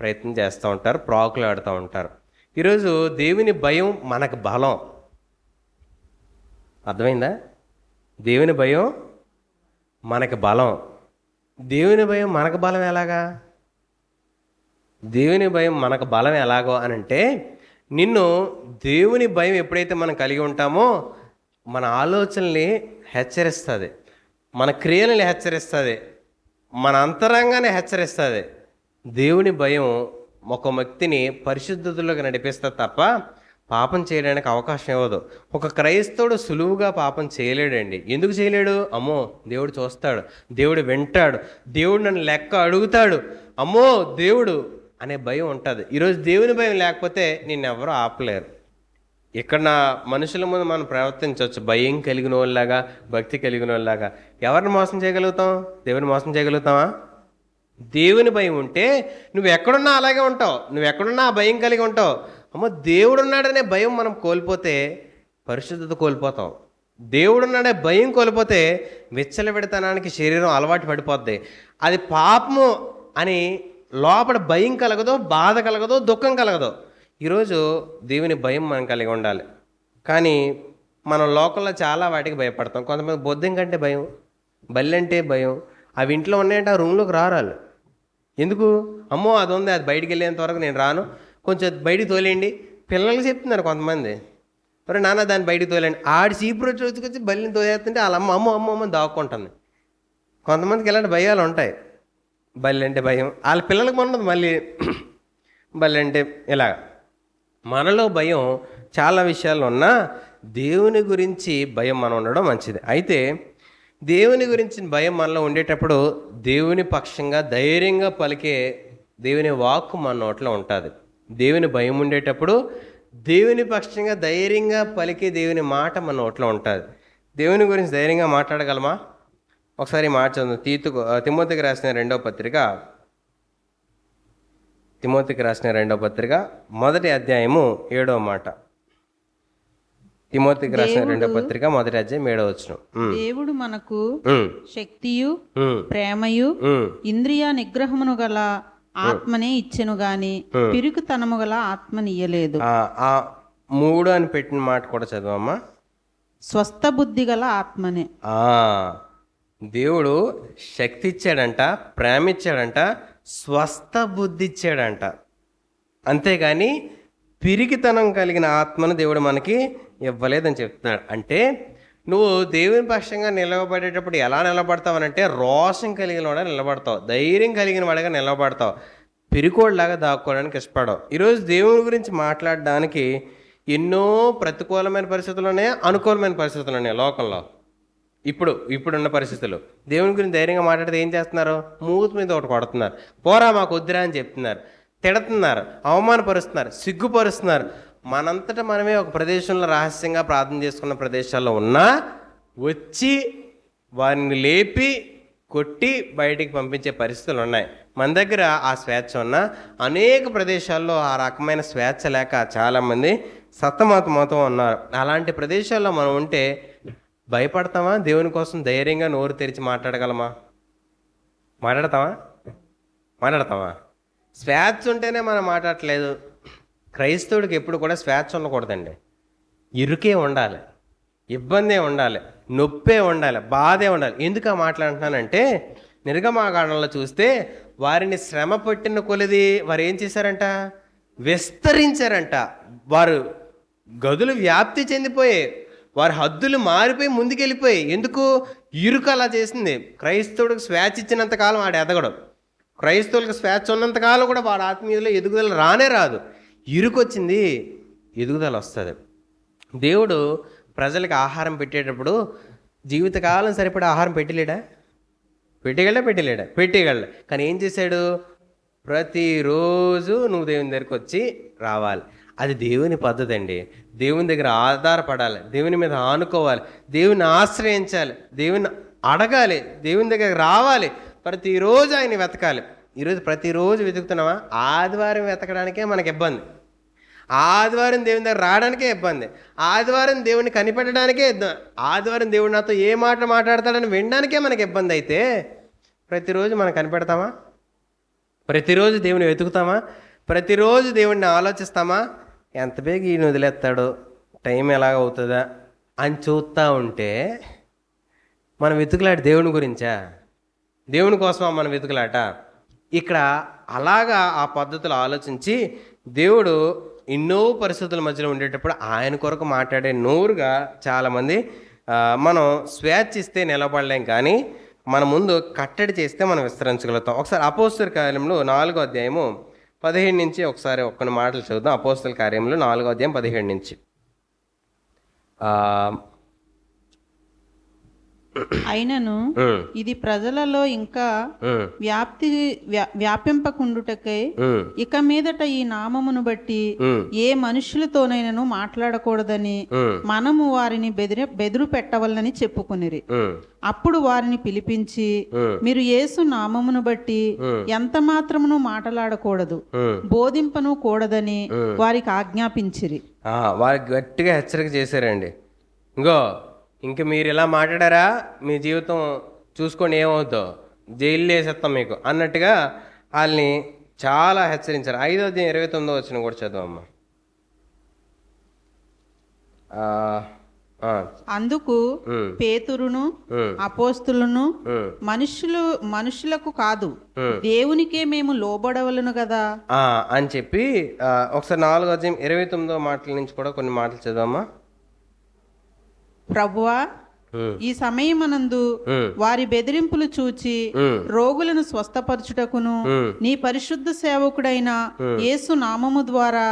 ప్రయత్నం చేస్తూ ఉంటారు, ప్రాకులు ఆడుతూ ఉంటారు. ఈరోజు దేవుని భయం మనకు బలం. అర్థమైందా? దేవుని భయం మనకు బలం. దేవుని భయం మనకు బలం ఎలాగా? దేవుని భయం మనకు బలం ఎలాగో అని అంటే, నిన్ను దేవుని భయం ఎప్పుడైతే మనం కలిగి ఉంటామో మన ఆలోచనల్ని హెచ్చరిస్తుంది, మన క్రియలని హెచ్చరిస్తుంది, మన అంతరంగానే హెచ్చరిస్తుంది. దేవుని భయం ఒక వ్యక్తిని పరిశుద్ధతలోకి నడిపిస్తుంది తప్ప పాపం చేయడానికి అవకాశం ఇవ్వదు. ఒక క్రైస్తవుడు సులువుగా పాపం చేయలేడండి. ఎందుకు చేయలేడు? అమ్మో దేవుడు చూస్తాడు, దేవుడు వింటాడు, దేవుడు నన్ను లెక్క అడుగుతాడు, అమ్మో దేవుడు అనే భయం ఉంటుంది. ఈరోజు దేవుని భయం లేకపోతే నిన్నెవరూ ఆపలేరు. ఇక్కడ నా మనుషుల ముందు మనం ప్రవర్తించవచ్చు భయం కలిగిన వాళ్ళలాగా, భక్తి కలిగిన వాళ్ళలాగా. ఎవరిని మోసం చేయగలుగుతాం? దేవుని మోసం చేయగలుగుతావా? దేవుని భయం ఉంటే నువ్వు ఎక్కడున్నా అలాగే ఉంటావు, నువ్వు ఎక్కడున్నా ఆ భయం కలిగి ఉంటావు. అమ్మో దేవుడున్నాడనే భయం మనం కోల్పోతే పరిశుద్ధత కోల్పోతాం. దేవుడున్నాడే భయం కోల్పోతే విచ్చలవిడితనానికి శరీరం అలవాటు పడిపోద్ది. అది పాపము అని లోపల భయం కలగదో, బాధ కలగదో, దుఃఖం కలగదో. ఈరోజు దేవుని భయం మనం కలిగి ఉండాలి. కానీ మనం లోకల్లో చాలా వాటికి భయపడతాం. కొంతమంది బొద్దిం కంటే భయం, బల్లి అంటే భయం. అవి ఇంట్లో ఉన్నాయంటే ఆ రూమ్లోకి రారాలు. ఎందుకు? అమ్మో అది ఉంది, అది బయటికి వెళ్ళేంత వరకు నేను రాను, కొంచెం బయటికి తోలేండి. పిల్లలకి చెప్తున్నారు కొంతమంది, మరి నాన్న దాన్ని బయటికి తోలేండి. ఆడి చీపురు వచ్చి బల్లిని తోలేస్తుంటే వాళ్ళ అమ్మ అమ్మ అమ్మ అమ్మ దాక్కుంటుంది. కొంతమందికి ఇలాంటి భయాలు ఉంటాయి. బల్లి అంటే భయం, వాళ్ళ పిల్లలకు ఉండదు. మళ్ళీ బల్లి అంటే ఇలా. మనలో భయం చాలా విషయాల్లో ఉన్నా దేవుని గురించి భయం మనం ఉండడం మంచిది. అయితే దేవుని గురించి భయం మనలో ఉండేటప్పుడు దేవుని పక్షంగా ధైర్యంగా పలికే దేవుని వాక్కు మన నోట్లో ఉంటుంది. దేవుని భయం ఉండేటప్పుడు దేవుని పక్షంగా ధైర్యంగా పలికే దేవుని మాట మన నోట్లో ఉంటుంది. దేవుని గురించి ధైర్యంగా మాట్లాడగలమా? ఒకసారి మాట చదువు. తిమోతికి రాసిన రెండవ పత్రిక మొదటి అధ్యాయము 7వ మాట. తిమోతికి రాసిన రెండవ పత్రిక మొదటి అధ్యాయం 7వ వచనం. దేవుడు మనకు శక్తియు ప్రేమయు ఇంద్రియ నిగ్రహమును గల ఆత్మనే ఇచ్చెను గాని పిరుకుతనము గల ఆత్మనియ్యలేదు. ఆ 3 అని పెట్టిన మాట కూడా చదవమ్మా. స్వస్థ బుద్ధి గల ఆత్మనే. దేవుడు శక్తి ఇచ్చాడంట, ప్రేమ ఇచ్చాడంట, స్వస్థ బుద్ధి ఇచ్చాడంట. అంతేగాని పిరికితనం కలిగిన ఆత్మను దేవుడు మనకి ఇవ్వలేదని చెప్తున్నాడు. అంటే నువ్వు దేవుని పక్షంగా నిలబడేటప్పుడు ఎలా నిలబడతావు అంటే రోషం కలిగిన వాడిగా నిలబడతావు, ధైర్యం కలిగిన వాడిగా నిలబడతావు, పిరికోడ్లాగా దాక్కోవడానికి ఇష్టపడవు. ఈరోజు దేవుని గురించి మాట్లాడడానికి ఎన్నో ప్రతికూలమైన పరిస్థితులు ఉన్నాయి, అనుకూలమైన పరిస్థితులు ఉన్నాయి లోకంలో. ఇప్పుడున్న పరిస్థితులు దేవుని గురించి ధైర్యంగా మాట్లాడితే ఏం చేస్తున్నారు? మూతి మీద ఒకటి కొడుతున్నారు, పోరా మాకు వద్దురా అని చెప్తున్నారు, తిడుతున్నారు, అవమానపరుస్తున్నారు, సిగ్గుపరుస్తున్నారు. మనంతటా మనమే ఒక ప్రదేశంలో రహస్యంగా ప్రార్థన చేసుకున్న ప్రదేశాల్లో ఉన్నా వచ్చి వారిని లేపి కొట్టి బయటికి పంపించే పరిస్థితులు ఉన్నాయి. మన దగ్గర ఆ స్వేచ్ఛ ఉన్న అనేక ప్రదేశాల్లో ఆ రకమైన స్వేచ్ఛ లేక చాలామంది సతమతమవుతూ ఉన్నారు. అలాంటి ప్రదేశాల్లో మనం ఉంటే భయపడతామా? దేవుని కోసం ధైర్యంగా నోరు తెరిచి మాట్లాడగలమా? మాట్లాడతామా? స్వేచ్ఛ ఉంటేనే మనం మాట్లాడట్లేదు. క్రైస్తవుడికి ఎప్పుడు కూడా స్వేచ్ఛ ఉండకూడదండి. ఇరుకే ఉండాలి, ఇబ్బందే ఉండాలి, నొప్పే ఉండాలి, బాధే ఉండాలి. ఎందుకు మాట్లాడుతున్నానంటే నిర్గమాకాండంలో చూస్తే వారిని శ్రమ పెట్టిన కొలిది వారు ఏం చేశారంట? విస్తరించారంట. వారు గదులు వ్యాప్తి చెందిపోయాయి, వారి హద్దులు మారిపోయి ముందుకెళ్ళిపోయి. ఎందుకు? ఇరుకు అలా చేసింది. క్రైస్తవుడికి స్వేచ్ఛ ఇచ్చినంతకాలం వాడు ఎదగడం, క్రైస్తవులకు స్వేచ్ఛ ఉన్నంతకాలం కూడా వాడు ఆత్మీయులో ఎదుగుదల రానే రాదు. ఇరుకు వచ్చింది, ఎదుగుదల వస్తుంది. దేవుడు ప్రజలకు ఆహారం పెట్టేటప్పుడు జీవితకాలం సరిపడే ఆహారం పెట్టలేడా? పెట్టగలడు. కానీ ఏం చేశాడు? ప్రతిరోజు నువ్వు దేవుని దగ్గరికి వచ్చి రావాలి. అది దేవుని పద్ధతి అండి. దేవుని దగ్గర ఆధారపడాలి, దేవుని మీద ఆనుకోవాలి, దేవుని ఆశ్రయించాలి, దేవుని అడగాలి, దేవుని దగ్గర రావాలి, ప్రతిరోజు ఆయన వెతకాలి. ఈరోజు ప్రతిరోజు వెతుకుతున్నావా? ఆదివారం వెతకడానికే మనకి ఇబ్బంది, ఆదివారం దేవుని దగ్గర రావడానికే ఇబ్బంది, ఆదివారం దేవుని కనిపెట్టడానికే ఆదివారం దేవుడు నాతో ఏ మాట మాట్లాడతాడని వినడానికే మనకి ఇబ్బంది. అయితే ప్రతిరోజు మనం కనిపెడతామా? ప్రతిరోజు దేవుని వెతుకుతామా? ప్రతిరోజు దేవుడిని ఆలోచిస్తామా? ఎంత బేగ ఈయన వదిలేస్తాడో, టైం ఎలాగ అవుతుందా అని చూస్తూ ఉంటే మనం వెతుకులాట దేవుని గురించా? దేవుని కోసమా మనం వెతుకులాట? ఇక్కడ అలాగా ఆ పద్ధతులు ఆలోచించి దేవుడు ఎన్నో పరిస్థితుల మధ్యలో ఉండేటప్పుడు ఆయన కొరకు మాట్లాడే నోరుగా చాలామంది మనం స్వేచ్ఛ ఇస్తే నిలబడలేం, కానీ మన ముందు కట్టడి చేస్తే మనం విస్తరించగలుగుతాం. ఒకసారి అపోస్తల కార్యంలో 4వ అధ్యాయము 15 నుంచి ఒకసారి ఒక్కని మాటలు చదువుదాం. అపోస్తల కార్యంలో 4వ అధ్యాయం 15 నుంచి. అయినను ఇది ప్రజలలో ఇంకా వ్యాపింపకుండుటకై ఇక మీదట ఈ నామమును బట్టి ఏ మనుషులతోనైనను మాట్లాడకూడదని మనము వారిని బెదురు పెట్టవలనని చెప్పుకొనిరి. అప్పుడు వారిని పిలిపించి, మీరు యేసు నామమును బట్టి ఎంత మాత్రమును మాట్లాడకూడదు, బోధింపను కూడదని వారికి ఆజ్ఞాపించిరి. వారికి గట్టిగా హెచ్చరిక చేశారండి. ఇంక మీరు ఇలా మాట్లాడారా మీ జీవితం చూసుకొని ఏమవుతుందో, జైలు వేసేస్తాం మీకు అన్నట్టుగా వాళ్ళని చాలా హెచ్చరించారు. 5వ అధ్యాయం 29వ వచనం కూడా చదువమ్మా. అందుకు పేతురును అపోస్తులను మనుషులకు కాదు దేవునికే మేము లోబడవలను కదా అని చెప్పి ఒకసారి 4వ అధ్యాయం 29వ మాటల నుంచి కూడా కొన్ని మాటలు చదవమ్మా. ప్రభువా, ఈ సమయమనందు వారి బెదిరింపులు చూచి రోగులను స్వస్థపరచుటకును నీ పరిశుద్ధ సేవకుడైన యేసు నామము ద్వారా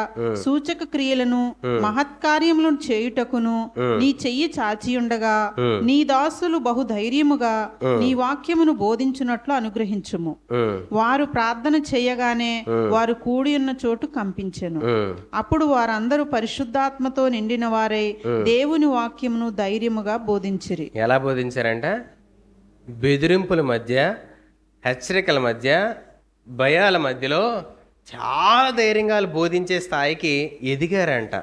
సూచక క్రియలను మహత్కార్యములను చేయుటకును నీ చెయ్యి చాచియుండగా నీ దాసులు బహుధైర్యముగా నీ వాక్యమును బోధించున్నట్లు అనుగ్రహించుము. వారు ప్రార్థన చేయగానే వారు కూడి ఉన్న చోటు కంపించెను. అప్పుడు వారందరూ పరిశుద్ధాత్మతో నిండిన వారై దేవుని వాక్యమును ధైర్యముగా బోధించిరి. ఎలా బోధించారంట? బెదిరింపుల మధ్య, హెచ్చరికల మధ్య, భయాల మధ్యలో చాలా ధైర్యంగా బోధించే స్థాయికి ఎదిగారంట.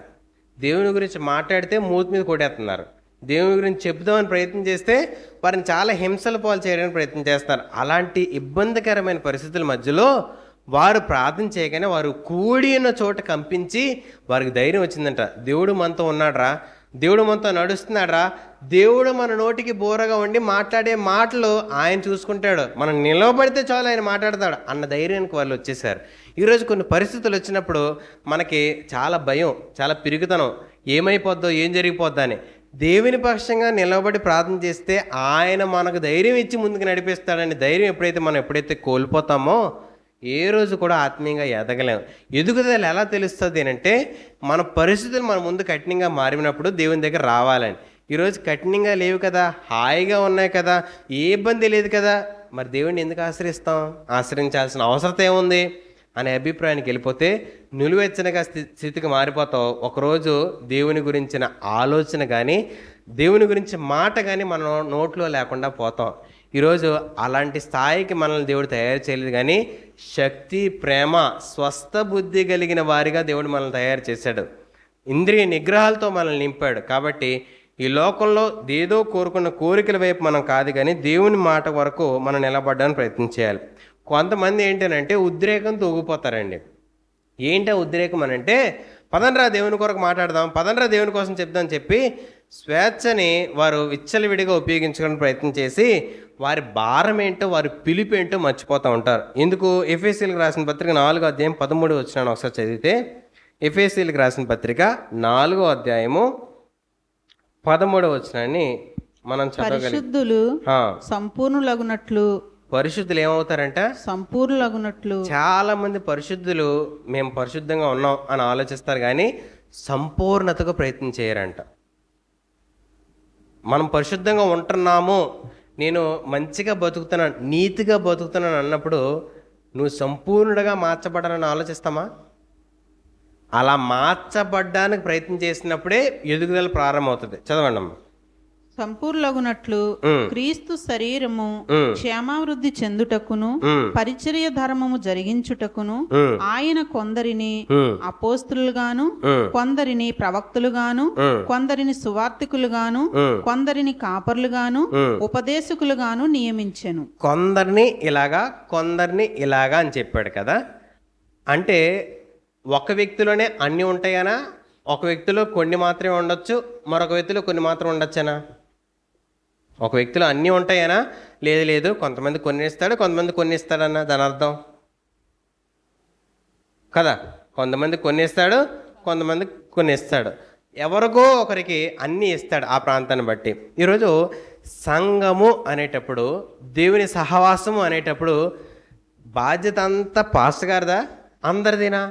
దేవుని గురించి మాట్లాడితే మూతి మీద కొట్టేస్తున్నారు, దేవుని గురించి చెప్దామని ప్రయత్నం చేస్తే వారిని చాలా హింసల పాలు చేయడానికి ప్రయత్నం చేస్తున్నారు. అలాంటి ఇబ్బందికరమైన పరిస్థితుల మధ్యలో వారు ప్రార్థన చేయగానే వారు కూడి ఉన్న చోట కంపించి వారికి ధైర్యం వచ్చిందంట. దేవుడు మనతో ఉన్నాడ్రా, దేవుడు మనతో నడుస్తున్నాడా? దేవుడు మన నోటికి బోరగా ఉండి మాట్లాడే మాటలు ఆయన చూసుకుంటాడు. మనం నిలవబడితే చాలు ఆయన మాట్లాడతాడు అన్న ధైర్యానికి వాళ్ళు వచ్చేసారు. ఈరోజు కొన్ని పరిస్థితులు వచ్చినప్పుడు మనకి చాలా భయం, చాలా పిరుగుతనం, ఏమైపోద్దో ఏం జరిగిపోద్దా అని. దేవుని పక్షంగా నిలబడి ప్రార్థన చేస్తే ఆయన మనకు ధైర్యం ఇచ్చి ముందుకు నడిపిస్తాడని ధైర్యం ఎప్పుడైతే కోల్పోతామో ఏ రోజు కూడా ఆత్మీయంగా ఎదగలేము. ఎదుగుదల ఎలా తెలుస్తుంది అంటే మన పరిస్థితులు మన ముందు కఠినంగా మారినప్పుడు దేవుని దగ్గర రావాలని. ఈరోజు కఠినంగా లేవు కదా, హాయిగా ఉన్నాయి కదా, ఏ ఇబ్బంది లేదు కదా, మరి దేవుడిని ఎందుకు ఆశ్రయిస్తాం? ఆశ్రయించాల్సిన అవసరం ఏముంది అనే అభిప్రాయానికి వెళ్ళిపోతే నిలువెచ్చనగా స్థితికి మారిపోతావు. ఒకరోజు దేవుని గురించిన ఆలోచన కానీ దేవుని గురించి మాట కానీ మన నోట్లో లేకుండా పోతాం. ఈరోజు అలాంటి స్థాయికి మనల్ని దేవుడు తయారు చేయలేదు, కానీ శక్తి, ప్రేమ, స్వస్థ బుద్ధి కలిగిన వారిగా దేవుడు మనల్ని తయారు చేశాడు. ఇంద్రియ నిగ్రహాలతో మనల్ని నింపాడు. కాబట్టి ఈ లోకంలో ఏదో కోరుకున్న కోరికల వైపు మనం కాదు, కానీ దేవుని మాట వరకు మనం నిలబడడానికి ప్రయత్నం చేయాలి. కొంతమంది ఏంటనంటే ఉద్రేకంతో ఊగిపోతారండి. ఏంటో ఉద్రేకం అని అంటే, పదండ్రా దేవుని కొరకు మాట్లాడదాం, పదండ్రా దేవుని కోసం చెప్దాం చెప్పి స్వేచ్ఛని వారు విచ్చలవిడిగా ఉపయోగించుకోవడానికి ప్రయత్నం చేసి వారి భారం ఏంటో, వారి పిలుపు ఏంటో మర్చిపోతూ ఉంటారు. ఎందుకు? ఎఫెసీయులకు రాసిన పత్రిక 4వ అధ్యాయం 13వ వచనాన్ని ఒకసారి చదివితే, ఎఫెసీయులకు రాసిన పత్రిక 4వ అధ్యాయము 13వ వచనాన్ని మనం చదవగలిగితే, పరిశుద్ధులు సంపూర్ణులగునట్లు. పరిశుద్ధులు ఏమవుతారంట? సంపూర్ణులగునట్లు. చాలా మంది పరిశుద్ధులు మేము పరిశుద్ధంగా ఉన్నాం అని ఆలోచిస్తారు, కానీ సంపూర్ణతకు ప్రయత్నం చేయరంట. మనం పరిశుద్ధంగా ఉంటున్నాము, నేను మంచిగా బతుకుతున్నాను, నీతిగా బతుకుతున్నాను అన్నప్పుడు నువ్వు సంపూర్ణుడిగా మార్చబడాలని ఆలోచిస్తామా? అలా మార్చబడ్డానికి ప్రయత్నం చేసినప్పుడే ఎదుగుదల ప్రారంభమవుతుంది. చదవండి అమ్మ. సంపూర్ణులగునట్లు క్రీస్తు శరీరము క్షేమావృద్ధి చెందుటకును పరిచర్య ధర్మము జరిగించుటకును ఆయన కొందరిని అపోస్తులుగాను, కొందరిని ప్రవక్తలుగాను, కొందరిని సువార్తికులుగాను, కొందరిని కాపర్లుగాను, ఉపదేశకులుగాను నియమించెను. కొందరిని ఇలాగా అని చెప్పాడు కదా. అంటే ఒక వ్యక్తిలోనే అన్నీ ఉంటాయనా? ఒక వ్యక్తిలో కొన్ని మాత్రమే ఉండొచ్చు, మరొక వ్యక్తిలో కొన్ని మాత్రం ఉండొచ్చనా? ఒక వ్యక్తిలో అన్నీ ఉంటాయనా? లేదు, కొంతమంది కొన్ని ఇస్తాడు, కొంతమంది కొన్ని ఇస్తాడన్న దాని అర్థం కదా. కొంతమంది కొన్ని ఇస్తాడు, కొంతమంది కొన్ని ఇస్తాడు. ఎవరికో ఒకరికి అన్నీ ఇస్తాడు ఆ ప్రాంతాన్ని బట్టి. ఈరోజు సంఘము అనేటప్పుడు, దేవుని సహవాసము అనేటప్పుడు బాధ్యత అంతా పాస్టర్ గారిదా, అందరిదినా?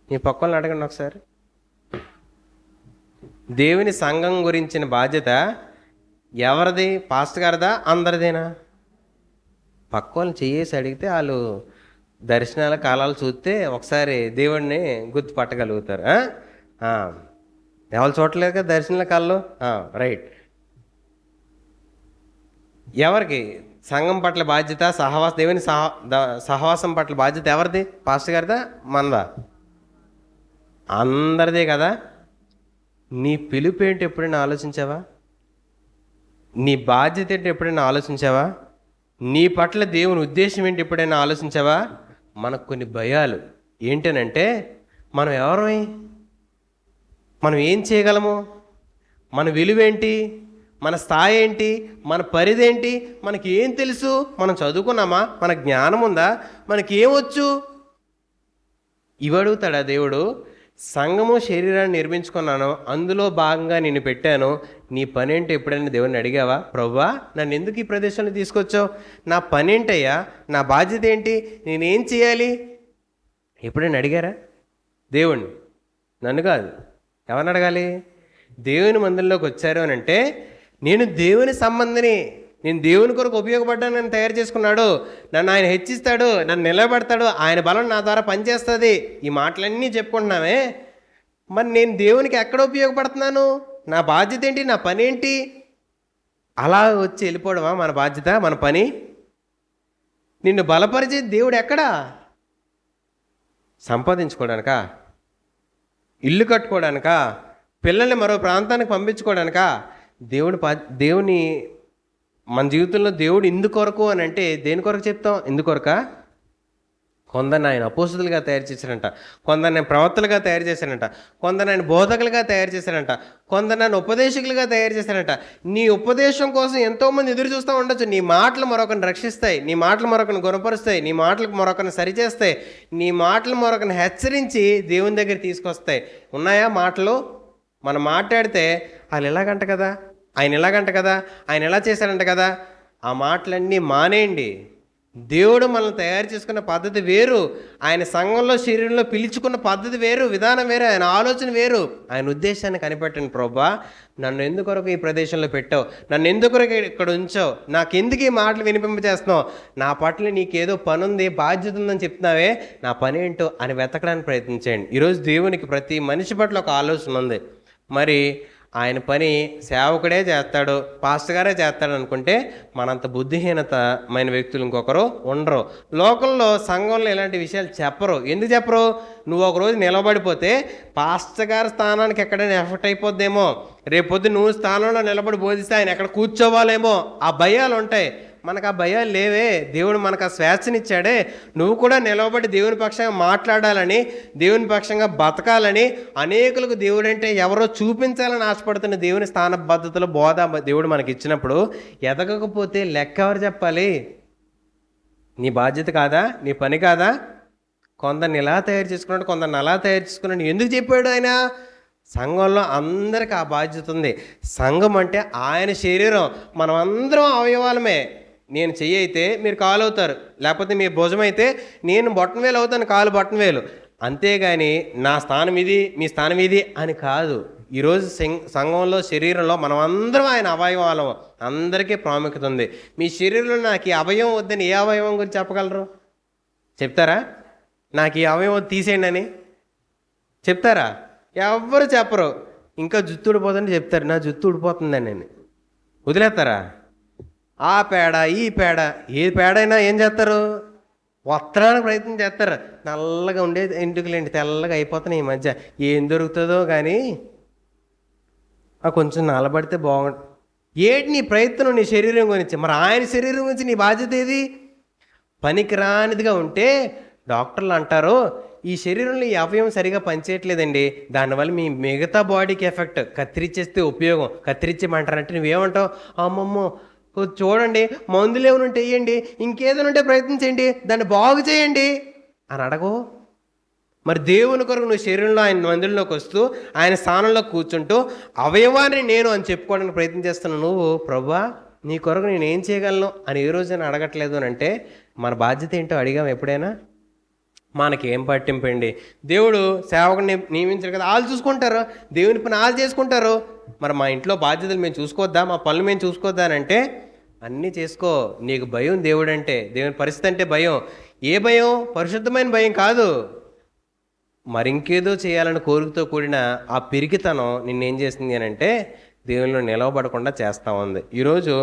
నీ పక్కన అడగండి ఒకసారి. దేవుని సంఘం గురించిన బాధ్యత ఎవరిది? పాస్టర్ గారిదా, అందరిదేనా? పక్కన చేసి అడిగితే వాళ్ళు దర్శనాల కాలాలు చూస్తే ఒకసారి దేవుడిని గుర్తుపట్టగలుగుతారు. ఎవరు చూడలేదు కదా దర్శనాల కాలంలో? రైట్. ఎవరికి సంఘం పట్ల బాధ్యత, దేవుని సహవాసం పట్ల బాధ్యత ఎవరిది? పాస్టర్ గారిదా, మనదా? అందరిదే కదా. నీ పిలుపు ఏంటి ఎప్పుడైనా ఆలోచించావా? నీ బాధ్యత ఏంటి ఎప్పుడైనా ఆలోచించావా? నీ పట్ల దేవుని ఉద్దేశం ఏంటి ఎప్పుడైనా ఆలోచించావా? మనకు కొన్ని భయాలు ఏంటనంటే, మనం ఎవరమే, మనం ఏం చేయగలము, మన విలువేంటి, మన స్థాయి ఏంటి, మన పరిధేంటి, మనకి ఏం తెలుసు, మనం చదువుకున్నామా, మన జ్ఞానం ఉందా, మనకి ఏమొచ్చు, ఇవి అడుగుతాడా దేవుడు? సంఘము శరీరాన్ని నిర్మించుకున్నాను, అందులో భాగంగా నిన్ను పెట్టాను, నీ పని ఏంటో ఎప్పుడైనా దేవుడిని అడిగావా? ప్రభువా నన్ను ఎందుకు ఈ ప్రదేశంలో తీసుకొచ్చావు, నా పని ఏంటయ్యా, నా బాధ్యత ఏంటి, నేనేం చేయాలి? ఎప్పుడైనా అడిగారా దేవుణ్ణి? నన్ను కాదు, ఎవరిని అడగాలి? దేవుని మందిరంలోకి వచ్చారు అని అంటే, నేను దేవుని సంబంధిని, నేను దేవుని కొరకు ఉపయోగపడ్డాను, నన్ను తయారు చేసుకున్నాడు, నన్ను ఆయన హెచ్చిస్తాడు, నన్ను నిలబెడతాడు, ఆయన బలం నా ద్వారా పనిచేస్తుంది, ఈ మాటలన్నీ చెప్పుకుంటున్నామే, మరి నేను దేవునికి ఎక్కడ ఉపయోగపడుతున్నాను, నా బాధ్యత ఏంటి, నా పని ఏంటి? అలా వచ్చి వెళ్ళిపోవడమా మన బాధ్యత, మన పని? నిన్ను బలపరిచే దేవుడు ఎక్కడా? సంపాదించుకోవడానికా, ఇల్లు కట్టుకోవడానికా, పిల్లల్ని మరో ప్రాంతానికి పంపించుకోవడానికా? దేవుని మన జీవితంలో దేవుడు ఇందుకొరకు అని అంటే దేని కొరకు చెప్తాం? ఇందుకొరక కొందరిని ఆయన అపోస్తులుగా తయారు చేశారంట, కొందరిని ప్రవక్తలుగా తయారు చేశారంట, కొందరిని ఆయన బోధకులుగా తయారు చేశారంట, కొందరిని ఉపదేశకులుగా తయారు చేశారంట. నీ ఉపదేశం కోసం ఎంతోమంది ఎదురు చూస్తూ ఉండొచ్చు. నీ మాటలు మరొకరిని రక్షిస్తాయి, నీ మాటలు మరొకరిని గుణపరుస్తాయి, నీ మాటలకు మరొకరిని సరిచేస్తాయి, నీ మాటలు మరొకరిని హెచ్చరించి దేవుని దగ్గర తీసుకొస్తాయి. ఉన్నాయా మాటలు? మనం మాట్లాడితే వాళ్ళు ఇలాగంట కదా, ఆయన ఇలాగంట కదా, ఆయన ఎలా చేశారంట కదా, ఆ మాటలన్నీ మానేయండి. దేవుడు మనల్ని తయారు చేసుకున్న పద్ధతి వేరు, ఆయన సంఘంలో శరీరంలో పిలుచుకున్న పద్ధతి వేరు, విధానం వేరు, ఆయన ఆలోచన వేరు. ఆయన ఉద్దేశాన్ని కనిపెట్టండి. ప్రభా, నన్ను ఎందుకొరకు ఈ ప్రదేశంలో పెట్టావు, నన్ను ఎందుకొరకు ఇక్కడ ఉంచావు, నాకెందుకు ఈ మాటలు వినిపింపచేస్తున్నావు, నా పట్ల నీకేదో పని ఉంది, బాధ్యత ఉందని చెప్తున్నావే, నా పని ఏంటో అని వెతకడానికి ప్రయత్నించండి. ఈరోజు దేవునికి ప్రతి మనిషి పట్ల ఒక ఆలోచన ఉంది. మరి ఆయన పని సేవకుడే చేస్తాడు, పాస్టర్ గారే చేస్తాడు అనుకుంటే మనంత బుద్ధిహీనతమైన వ్యక్తులు ఇంకొకరు ఉండరు. లోకంలో సంఘంలో ఇలాంటి విషయాలు చెప్పరు. ఎందుకు చెప్పరు? నువ్వు ఒకరోజు నిలబడిపోతే పాస్టర్ గారి స్థానానికి ఎక్కడైనా ఎఫెక్ట్ అయిపోద్దేమో, రేపొద్దు నువ్వు స్థానంలో నిలబడి బోధిస్తే ఆయన ఎక్కడ కూర్చోవాలేమో, ఆ భయాలు ఉంటాయి. మనకు ఆ భయాలు లేవే. దేవుడు మనకు ఆ స్వేచ్ఛనిచ్చాడే. నువ్వు కూడా నిలబడి దేవుని పక్షంగా మాట్లాడాలని, దేవుని పక్షంగా బతకాలని, అనేకులకు దేవుడు అంటే ఎవరో చూపించాలని ఆశపడుతున్న దేవుని స్థానబద్ధతలో బోధ దేవుడు మనకి ఇచ్చినప్పుడు ఎదగకపోతే లెక్క ఎవరు చెప్పాలి? నీ బాధ్యత కాదా? నీ పని కాదా? కొందరిని ఇలా తయారు చేసుకున్నాడు, కొందరిని అలా తయారు చేసుకున్నాడు. ఎందుకు చెప్పాడు ఆయన? సంఘంలో అందరికి ఆ బాధ్యత ఉంది. సంఘం అంటే ఆయన శరీరం, మనం అందరం అవయవాలమే. నేను చెయ్యి అయితే మీరు కాలు అవుతారు, లేకపోతే మీ భుజం అయితే నేను బొట్టనవేలు అవుతాను, కాలు బొట్టనవేలు. అంతేగాని నా స్థానం ఇది, మీ స్థానం ఇది అని కాదు. ఈరోజు సంఘంలో శరీరంలో మనం అందరం ఆయన అవయవాలం, అందరికీ ప్రాముఖ్యత ఉంది. మీ శరీరంలో నాకు ఈ అవయవం వద్దని ఏ అవయవం గురించి చెప్పగలరు? చెప్తారా? నాకు ఈ అవయవం తీసేయండి అని చెప్తారా? ఎవ్వరు చెప్పరు. ఇంకా జుత్తు ఊడిపోతుందని చెప్తారు, నా జుత్తు ఊడిపోతుందని అని వదిలేస్తారా? ఆ పేడ ఈ పేడ, ఏ పేడ అయినా ఏం చేస్తారు? వస్త్రానికి ప్రయత్నం చేస్తారు. నల్లగా ఉండే ఎంటుకలేంటి తెల్లగా అయిపోతున్నాయి ఈ మధ్య. ఏం దొరుకుతుందో కానీ కొంచెం నల్లబడితే బాగుంటుంది. ఏంటి నీ ప్రయత్నం నీ శరీరం గురించి? మరి ఆయన శరీరం గురించి నీ బాధ్యత ఏది? పనికిరానిదిగా ఉంటే డాక్టర్లు అంటారు, ఈ శరీరంలో ఈ అవయవం సరిగా పనిచేయట్లేదండి, దానివల్ల మీ మిగతా బాడీకి ఎఫెక్ట్, కత్తిరించేస్తే ఉపయోగం, కత్తిరించమంటారంటే నువ్వేమంటావు? అమ్మమ్మో చూడండి, మందులు ఏమైనా ఉంటే వేయండి, ఇంకేదైనా ఉంటే ప్రయత్నించండి, దాన్ని బాగు చేయండి అని అడగవు. మరి దేవుని కొరకు నువ్వు శరీరంలో ఆయన మందిరంలోకి వస్తూ ఆయన స్థానంలో కూర్చుంటూ అవయవాన్ని నేను అని చెప్పుకోవడానికి ప్రయత్నం చేస్తున్నావు. నువ్వు ప్రభువా నీ కొరకు నేను ఏం చేయగలను అని ఏ రోజైనా అడగట్లేదు అని అంటే మన బాధ్యత ఏంటో అడిగాం ఎప్పుడైనా? మనకేం పట్టింపండి. దేవుడు సేవకుని నియమించారు కదా, వాళ్ళు చూసుకుంటారు, దేవుని పని వాళ్ళు చేసుకుంటారు. మరి మా ఇంట్లో బాధ్యతలు మేము చూసుకోవద్దా, మా పనులు మేము చూసుకోవద్దా అని అంటే అన్నీ చేసుకో. నీకు భయం దేవుడు అంటే, దేవుని పరిస్థితి అంటే భయం. ఏ భయం? పరిశుద్ధమైన భయం కాదు, మరింకేదో చేయాలని కోరికతో కూడిన ఆ పిరికితనం నిన్నేం చేసింది అని అంటే దేవునిలో నిలవబడకుండా చేస్తూ ఉంది. ఈరోజు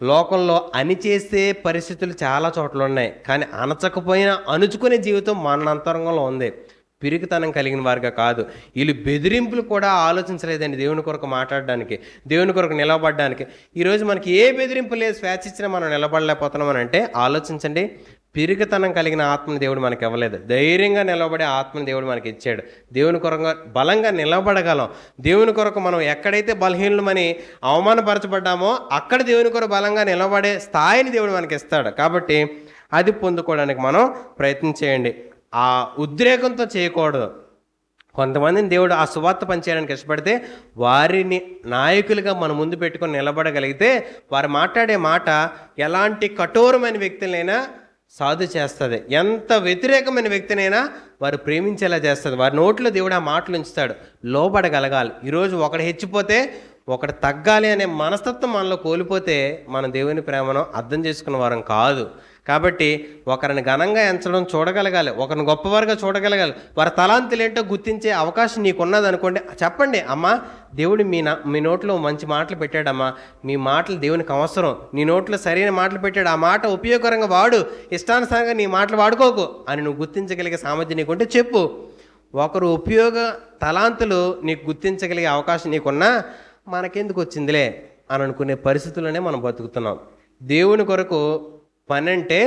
లోకంలో అణిచేసే పరిస్థితులు చాలా చోట్ల ఉన్నాయి, కానీ అణచకపోయినా అణుచుకునే జీవితం మన అంతరంగంలో ఉంది. పిరికితనం కలిగిన వారిగా కాదు. వీళ్ళు బెదిరింపులు కూడా ఆలోచించలేదండి దేవుని కొరకు మాట్లాడడానికి, దేవుని కొరకు నిలబడడానికి. ఈరోజు మనకి ఏ బెదిరింపు లేదు, స్వేచ్ఛ ఇచ్చినా మనం నిలబడలేకపోతున్నాం అని అంటే ఆలోచించండి. పిరికితనం కలిగిన ఆత్మని దేవుడు మనకి ఇవ్వలేదు, ధైర్యంగా నిలబడే ఆత్మని దేవుడు మనకి ఇచ్చాడు. దేవుని కొరకు బలంగా నిలబడగలం. దేవుని కొరకు మనం ఎక్కడైతే బలహీనమని అవమానపరచబడ్డామో అక్కడ దేవుని కొరకు బలంగా నిలబడే స్థాయిని దేవుడు మనకి ఇస్తాడు. కాబట్టి అది పొందుకోవడానికి మనం ప్రయత్నం చేయండి. ఆ ఉద్రేకంతో చేయకూడదు. కొంతమందిని దేవుడు ఆ సువార్త పనిచేయడానికి ఇష్టపడితే వారిని నాయకులుగా మన ముందు పెట్టుకొని నిలబడగలిగితే వారు మాట్లాడే మాట ఎలాంటి కఠోరమైన వ్యక్తులైనా సాధు చేస్తుంది, ఎంత వ్యతిరేకమైన వ్యక్తినైనా వారు ప్రేమించేలా చేస్తుంది. వారి నోట్లో దేవుడు ఆ మాటలు ఉంచుతాడు. లోబడగలగాలి. ఈరోజు ఒకడు హెచ్చిపోతే ఒకటి తగ్గాలి అనే మనస్తత్వం మనలో కోల్పోతే మనం దేవుని ప్రేమను అర్థం చేసుకున్న వారం కాదు. కాబట్టి ఒకరిని ఘనంగా ఎంచడం చూడగలగాలి, ఒకరిని గొప్పవారుగా చూడగలగాలి. వారి తలాంతులు ఏంటో గుర్తించే అవకాశం నీకున్నది అనుకోండి, చెప్పండి, అమ్మా దేవుడు మీ నోట్లో మంచి మాటలు పెట్టాడమ్మా, మీ మాటలు దేవునికి అవసరం, నీ నోట్లో సరైన మాటలు పెట్టాడు, ఆ మాట ఉపయోగకరంగా వాడు, ఇష్టానుసారంగా నీ మాటలు వాడుకోకు అని నువ్వు గుర్తించగలిగే సామర్థ్యం నీకుంటే చెప్పు. ఒకరు ఉపయోగ తలాంతులు నీకు గుర్తించగలిగే అవకాశం నీకున్నా మనకెందుకు వచ్చిందిలే అని అనుకునే పరిస్థితుల్లోనే మనం బతుకుతున్నాం. దేవుని కొరకు పని అంటే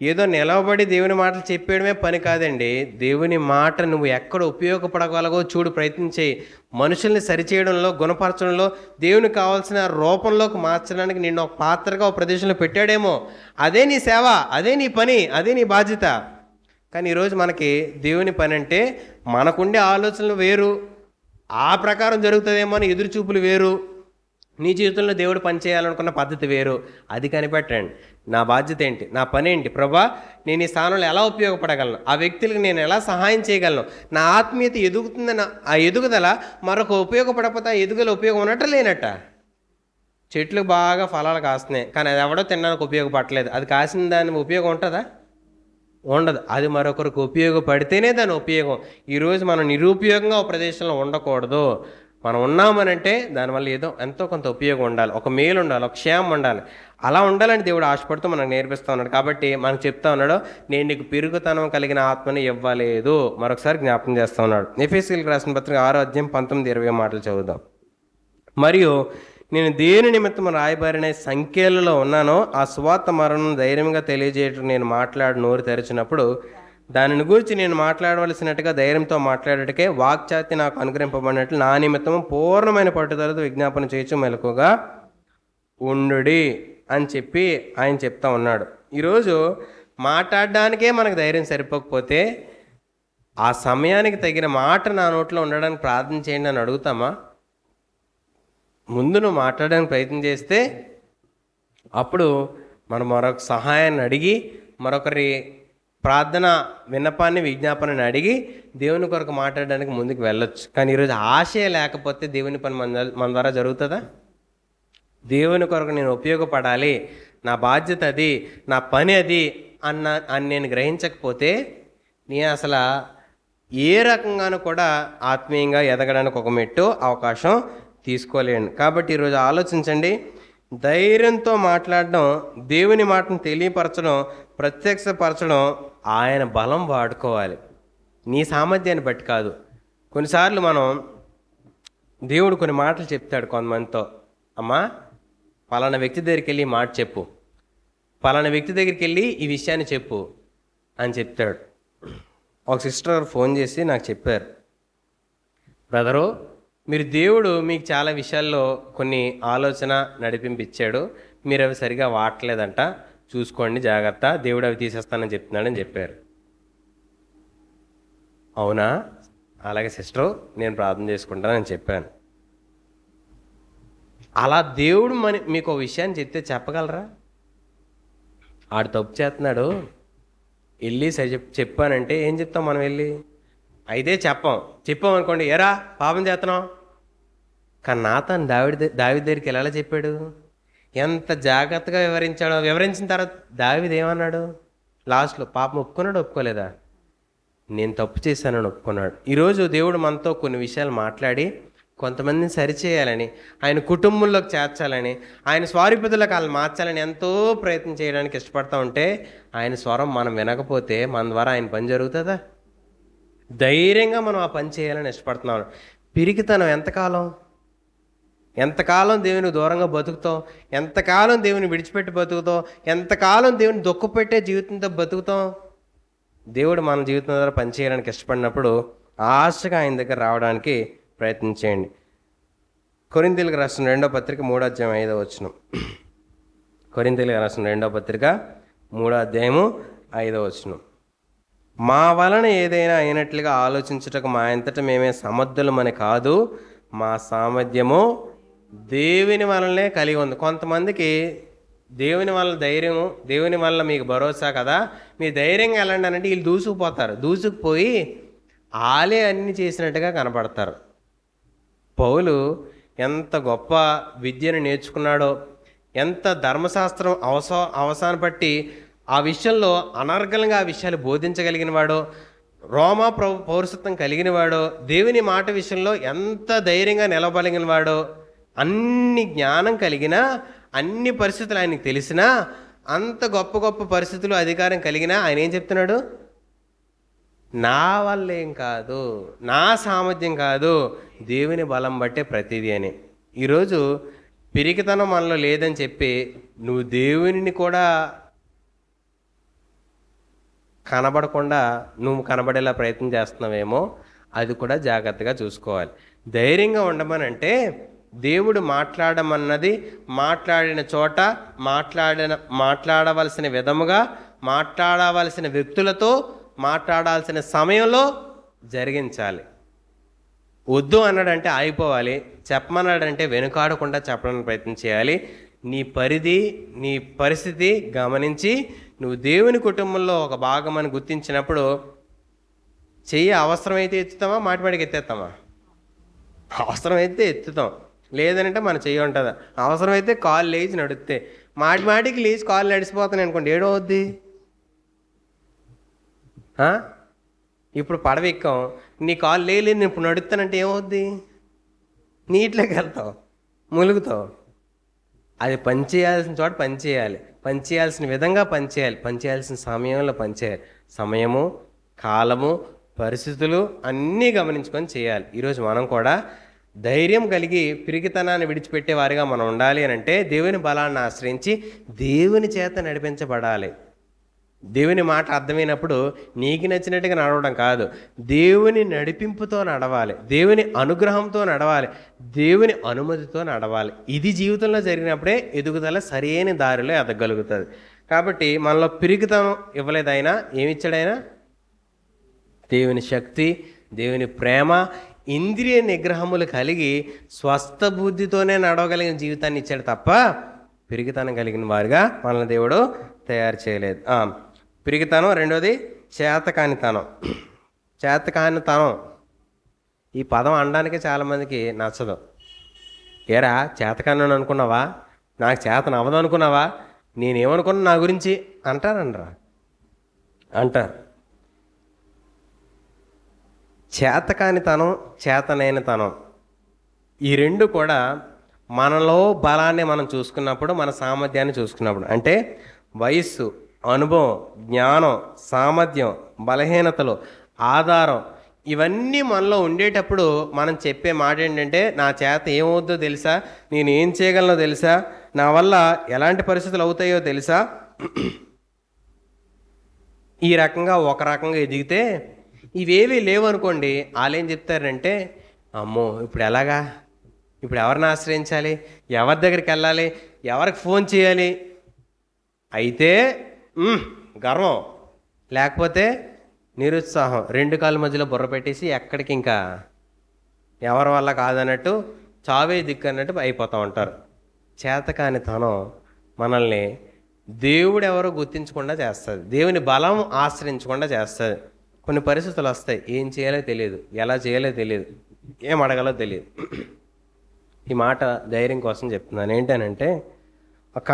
ఏదో నిలవబడి దేవుని మాటలు చెప్పేయడమే పని కాదండి. దేవుని మాట నువ్వు ఎక్కడ ఉపయోగపడగలగో చూడు, ప్రయత్నం చేయి. మనుషుల్ని సరిచేయడంలో, గుణపరచడంలో, దేవునికి కావాల్సిన రూపంలోకి మార్చడానికి నిన్ను ఒక పాత్రగా ఒక ప్రదేశంలో పెట్టాడేమో. అదే నీ సేవ, అదే నీ పని, అదే నీ బాధ్యత. కానీ ఈరోజు మనకి దేవుని పని అంటే మనకుండే ఆలోచనలు వేరు, ఆ ప్రకారం జరుగుతుందేమో అని ఎదురు చూపులు వేరు, నీ జీవితంలో దేవుడు పని చేయాలనుకున్న పద్ధతి వేరు. అది కనిపెట్టండి. నా బాధ్యత ఏంటి, నా పని ఏంటి, ప్రభా నేను ఈ స్థానంలో ఎలా ఉపయోగపడగలను, ఆ వ్యక్తులకు నేను ఎలా సహాయం చేయగలను, నా ఆత్మీయత ఎదుగుతుందని ఆ ఎదుగుదల మరొక ఉపయోగపడకపోతే ఆ ఎదుగుదల ఉపయోగం ఉన్నట్ట లేనట్ట. చెట్లు బాగా ఫలాలు కాస్తున్నాయి, కానీ అది ఎవడో తినడానికి ఉపయోగపడలేదు. అది కాసిన దాని ఉపయోగం ఉంటుందా? ఉండదు. అది మరొకరికి ఉపయోగపడితేనే దాని ఉపయోగం. ఈరోజు మనం నిరుపయోగంగా ఒక ప్రదేశంలో ఉండకూడదు. మనం ఉన్నామనంటే దానివల్ల ఏదో ఎంతో కొంత ఉపయోగం ఉండాలి, ఒక మేలు ఉండాలి, ఒక క్షేమం ఉండాలి. అలా ఉండాలని దేవుడు ఆశపడుతూ మనకు నేర్పిస్తూ ఉన్నాడు. కాబట్టి మనకు చెప్తా ఉన్నాడు, నేను నీకు పెరుగుతనం కలిగిన ఆత్మని ఇవ్వలేదు. మరొకసారి జ్ఞాపకం చేస్తూ ఉన్నాడు. ఎఫెసీయులకు రాసిన పత్రిక 6వ అధ్యాయం 19-20 మాటలు చదువుదాం. మరియు నేను దేని నిమిత్తం రాయబారిన సంఖ్యలలో ఉన్నానో ఆ సువార్త మరణం ధైర్యంగా తెలియజేయటం నేను నోరు తెరిచినప్పుడు దానిని గురించి నేను మాట్లాడవలసినట్టుగా ధైర్యంతో మాట్లాడటకే వాక్చాతి నాకు అనుగ్రహింపబడినట్లు నా నిమిత్తము పూర్ణమైన పట్టుదలతో విజ్ఞాపన చేయొచ్చు మెలకుగా ఉండుడి అని చెప్పి ఆయన చెప్తా ఉన్నాడు. ఈరోజు మాట్లాడడానికే మనకు ధైర్యం సరిపోకపోతే ఆ సమయానికి తగిన మాట నా నోట్లో ఉండడానికి ప్రార్థన చేయండి అని అడుగుతామా? ముందు నువ్వు మాట్లాడడానికి ప్రయత్నం చేస్తే అప్పుడు మనం మరొక సహాయాన్ని అడిగి, మరొకరి ప్రార్థన విన్నపాన్ని విజ్ఞాపనని అడిగి దేవుని కొరకు మాట్లాడడానికి ముందుకు వెళ్ళొచ్చు. కానీ ఈరోజు ఆశే లేకపోతే దేవుని పని మన ద్వారా జరుగుతుందా? దేవుని కొరకు నేను ఉపయోగపడాలి, నా బాధ్యత అది, నా పని అది అని నేను గ్రహించకపోతే నేను అసలు ఏ రకంగానూ కూడా ఆత్మీయంగా ఎదగడానికి ఒక మెట్టు అవకాశం తీసుకోలేండి. కాబట్టి ఈరోజు ఆలోచించండి. ధైర్యంతో మాట్లాడడం, దేవుని మాటను తెలియపరచడం, ప్రత్యక్షపరచడం ఆయన బలం వాడుకోవాలి, నీ సామర్థ్యాన్ని బట్టి కాదు. కొన్నిసార్లు దేవుడు కొన్ని మాటలు చెప్తాడు కొంతమందితో, అమ్మా పలానా వ్యక్తి దగ్గరికి వెళ్ళి ఈ మాట చెప్పు, పలానా వ్యక్తి దగ్గరికి వెళ్ళి ఈ విషయాన్ని చెప్పు అని చెప్తాడు. ఒక సిస్టర్ ఫోన్ చేసి నాకు చెప్పారు, బ్రదరు మీరు దేవుడు మీకు చాలా విషయాల్లో కొన్ని ఆలోచన నడిపించాడు, మీరు అవి సరిగా వాడలేదంట, చూసుకోండి జాగ్రత్త, దేవుడు అవి తీసేస్తానని చెప్తున్నాడని చెప్పారు. అవునా, అలాగే సిస్టరు నేను ప్రార్థన చేసుకుంటానని చెప్పాను. అలా దేవుడు మీకు ఒక విషయాన్ని చెప్తే చెప్పగలరా? ఆడు తప్పు చేస్తున్నాడు వెళ్ళి సరి చెప్పానంటే ఏం చెప్తాం మనం? వెళ్ళి అయితే చెప్పామనుకోండి, ఎరా పాపం చేస్తున్నాం. కానీ నాతాను దావీదు దగ్గరికి ఎలా చెప్పాడు, ఎంత జాగ్రత్తగా వివరించాడో. వివరించిన తర్వాత దావీదు ఏమన్నాడు లాస్ట్లో? పాపం ఒప్పుకున్నాడు, ఒప్పుకోలేదా? నేను తప్పు చేశానని ఒప్పుకున్నాడు. ఈరోజు దేవుడు మనతో కొన్ని విషయాలు మాట్లాడి కొంతమందిని సరిచేయాలని, ఆయన కుటుంబంలోకి చేర్చాలని, ఆయన స్వారూప్యతలోకి వాళ్ళని మార్చాలని ఎంతో ప్రయత్నం చేయడానికి ఇష్టపడతా ఉంటే ఆయన స్వరం మనం వినకపోతే మన ద్వారా ఆయన పని జరుగుతుందా? ధైర్యంగా మనం ఆ పని చేయాలని ఇష్టపడుతున్నాం. పిరికితనం ఎంతకాలం దేవునికి దూరంగా బతుకుతాం, ఎంతకాలం దేవుని విడిచిపెట్టి బతుకుతాం, ఎంతకాలం దేవుని దుఃఖపెట్టే జీవితంతో బతుకుతాం. దేవుడు మన జీవితం ద్వారా పనిచేయడానికి ఇష్టపడినప్పుడు ఆశగా ఆయన దగ్గర రావడానికి ప్రయత్నించేయండి. కొరింథీయులకు రాసిన 2వ పత్రిక 3వ అధ్యాయం 5వ వచనం. కొరింథీయులకు రాసిన 2వ పత్రిక 3వ అధ్యాయము 5వ వచనం. మా వలన ఏదైనా అయినట్లుగా ఆలోచించుటకు మా అంతటా మేమే సమర్థులమని కాదు, మా సామర్థ్యము దేవుని వలనే కలిగి ఉంది. కొంతమందికి దేవుని వల్ల ధైర్యము, దేవుని వల్ల మీకు భరోసా కదా, మీ ధైర్యంగా వెళ్ళండి అనంటే వీళ్ళు దూసుకుపోయి ఆలే అన్ని చేసినట్టుగా కనపడతారు. పౌలు ఎంత గొప్ప విద్యను నేర్చుకున్నాడో, ఎంత ధర్మశాస్త్రం అవసాన పట్టి ఆ విషయంలో అనర్గళంగా ఆ విషయాలు బోధించగలిగిన వాడో, రోమా పౌరసత్వం కలిగిన వాడో, దేవుని మాట విషయంలో ఎంత ధైర్యంగా నిలబలిగిన వాడో, అన్ని జ్ఞానం కలిగినా, అన్ని పరిస్థితులు ఆయనకు తెలిసినా, అంత గొప్ప పరిస్థితులు అధికారం కలిగినా ఆయన ఏం చెప్తున్నాడు? నా వల్లేం కాదు, నా సామర్థ్యం కాదు, దేవుని బలం బట్టే ప్రతిదీ అని. ఈరోజు పిరికితనం మనలో లేదని చెప్పి నువ్వు దేవునిని కూడా కనబడకుండా నువ్వు కనబడేలా ప్రయత్నం చేస్తున్నావేమో అది కూడా జాగ్రత్తగా చూసుకోవాలి. ధైర్యంగా ఉండమనంటే దేవుడు మాట్లాడమన్నది మాట్లాడిన చోట మాట్లాడవలసిన విధముగా మాట్లాడవలసిన వ్యక్తులతో మాట్లాడాల్సిన సమయంలో జరిగించాలి. వద్దు అన్నాడంటే ఆగిపోవాలి, చెప్పమన్నాడంటే వెనుకాడకుండా చెప్పడానికి ప్రయత్నం చేయాలి. నీ పరిధి, నీ పరిస్థితి గమనించి నువ్వు దేవుని కుటుంబంలో ఒక భాగమని గుర్తించినప్పుడు చెయ్యి అవసరమైతే ఎత్తుతామా, మాటిమాటికి ఎత్తేస్తామా? అవసరమైతే ఎత్తుతాం, లేదనంటే మన చెయ్యి ఉంటుందా? అవసరమైతే కాలు లేచి నడిస్తే, మాటిమాటికి లేచి కాలు నడిచిపోతాను అనుకోండి, ఏడో అవుద్ది. ఇప్పుడు పడవ ఎక్కాం, నీ కాలు లేదు, నేను ఇప్పుడు నడుస్తానంటే ఏమవుద్ది? నీటిలోకి వెళ్తావు, ములుగుతావు. అది పని చేయాల్సిన చోట పని చేయాలి, పని చేయాల్సిన విధంగా పని చేయాలి, పని చేయాల్సిన సమయంలో పని చేయాలి. సమయము, కాలము, పరిస్థితులు అన్నీ గమనించుకొని చేయాలి. ఈరోజు మనం కూడా ధైర్యం కలిగి పిరికితనాన్ని విడిచిపెట్టే వారిగా మనం ఉండాలి అని అంటే దేవుని బలాన్ని ఆశ్రయించి దేవుని చేత నడిపించబడాలి. దేవుని మాట అర్థమైనప్పుడు నీకు నచ్చినట్టుగా నడవడం కాదు, దేవుని నడిపింపుతో నడవాలి, దేవుని అనుగ్రహంతో నడవాలి, దేవుని అనుమతితో నడవాలి. ఇది జీవితంలో జరిగినప్పుడే ఎదుగుదల సరైన దారిలో ఎదగలుగుతుంది. కాబట్టి మనలో పిరికితనం ఇవ్వలేదైనా, ఏమిచ్చాడైనా? దేవుని శక్తి, దేవుని ప్రేమ, ఇంద్రియ నిగ్రహములు కలిగి స్వస్థ బుద్ధితోనే నడవగలిగిన జీవితాన్ని ఇచ్చాడు తప్ప పిరికితనం కలిగిన వారిగా మనల్ని దేవుడు తయారు చేయలేదు. పిరికితనం. రెండోది చేతకానితనం. చేతకానితనం ఈ పదం అనడానికి చాలామందికి నచ్చదు. ఏరా చేతకాని అనుకున్నావా, నాకు చేతన అవ్వదు అనుకున్నావా, నేనేమనుకున్నా నా గురించి అంటారు. చేతకానితనం, చేతనైనతనం, ఈ రెండు కూడా మనలో బలాన్ని మనం చూసుకున్నప్పుడు, మన సామర్థ్యాన్ని చూసుకున్నప్పుడు, అంటే వయస్సు, అనుభవం, జ్ఞానం, సామర్థ్యం, బలహీనతలు, ఆధారం, ఇవన్నీ మనలో ఉండేటప్పుడు మనం చెప్పే మాట ఏంటంటే, నా చేత ఏమవుద్దో తెలుసా, నేను ఏం చేయగలనో తెలుసా, నా వల్ల ఎలాంటి పరిస్థితులు అవుతాయో తెలుసా. ఈ రకంగా ఒక రకంగా ఎదిగితే, ఇవేవి లేవనుకోండి, వాళ్ళు ఏం చెప్తారంటే, అమ్మో ఇప్పుడు ఎలాగా, ఇప్పుడు ఎవరిని ఆశ్రయించాలి, ఎవరి దగ్గరికి వెళ్ళాలి, ఎవరికి ఫోన్ చేయాలి, అయితే గర్వం, లేకపోతే నిరుత్సాహం, రెండు కాళ్ళ మధ్యలో బుర్ర పెట్టేసి ఎక్కడికి ఇంకా ఎవరి వల్ల కాదన్నట్టు చావే దిక్కు అన్నట్టు అయిపోతూ ఉంటారు. చేతకానితనం మనల్ని దేవుడు ఎవరో గుర్తించకుండా చేస్తుంది, దేవుని బలం ఆశ్రయించకుండా చేస్తుంది. కొన్ని పరిస్థితులు వస్తాయి, ఏం చేయాలో తెలియదు, ఎలా చేయాలో తెలియదు, ఏం అడగాలో తెలియదు. ఈ మాట ధైర్యం కోసం చెప్తున్నాను. ఏంటనంటే, ఒక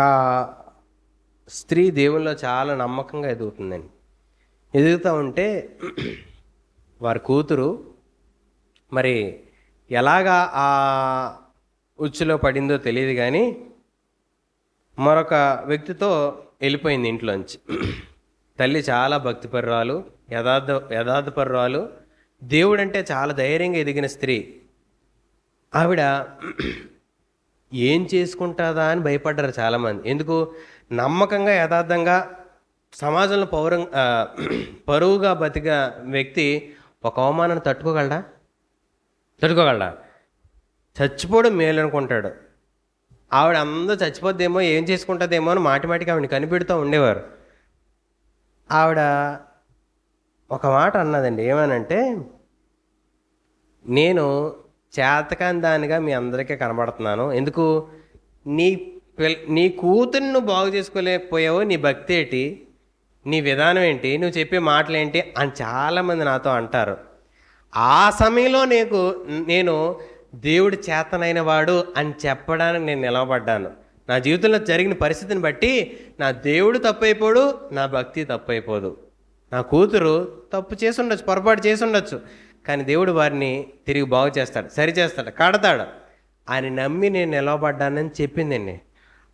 స్త్రీ దేవుల్లో చాలా నమ్మకంగా ఎదుగుతుందండి. ఎదుగుతూ ఉంటే వారి కూతురు మరి ఎలాగా ఆ ఉచ్చులో పడిందో తెలియదు కానీ మరొక వ్యక్తితో వెళ్ళిపోయింది ఇంట్లోంచి. తల్లి చాలా భక్తిపరురాలు, యథార్థపరురాలు, దేవుడంటే చాలా ధైర్యంగా ఎదిగిన స్త్రీ. ఆవిడ ఏం చేసుకుంటుందా అని భయపడ్డారు చాలామంది. ఎందుకు? నమ్మకంగా, యథార్థంగా, సమాజంలో పరువుగా బతిక వ్యక్తి ఒక అవమానాన్ని తట్టుకోగలడా? చచ్చిపోవడం మేలు అనుకుంటాడు. ఆవిడ అందరూ చచ్చిపోద్దేమో, ఏం చేసుకుంటుందేమో అని మాటిమాటికి ఆవిడని కనిపెడుతూ ఉండేవారు. ఆవిడ ఒక మాట అన్నదండి, ఏమనంటే, నేను చేతకాని దానిగా మీ అందరికీ కనబడుతున్నాను. ఎందుకు? నీ కూతుర్ని నువ్వు బాగు చేసుకోలేకపోయావు, నీ భక్తి ఏంటి, నీ విధానం ఏంటి, నువ్వు చెప్పే మాటలు ఏంటి అని చాలామంది నాతో అంటారు. ఆ సమయంలో నేను దేవుడు చేతనైన వాడు అని చెప్పడానికి నేను నిలవబడ్డాను. నా జీవితంలో జరిగిన పరిస్థితిని బట్టి నా దేవుడు తప్పైపోడు, నా భక్తి తప్పైపోదు. నా కూతురు తప్పు చేసి ఉండొచ్చు, పొరపాటు చేసి ఉండొచ్చు, కానీ దేవుడు వారిని తిరిగి బాగు చేస్తాడు, సరిచేస్తాడు, కడతాడు అని నమ్మి నేను నిలవబడ్డానని చెప్పిందండి.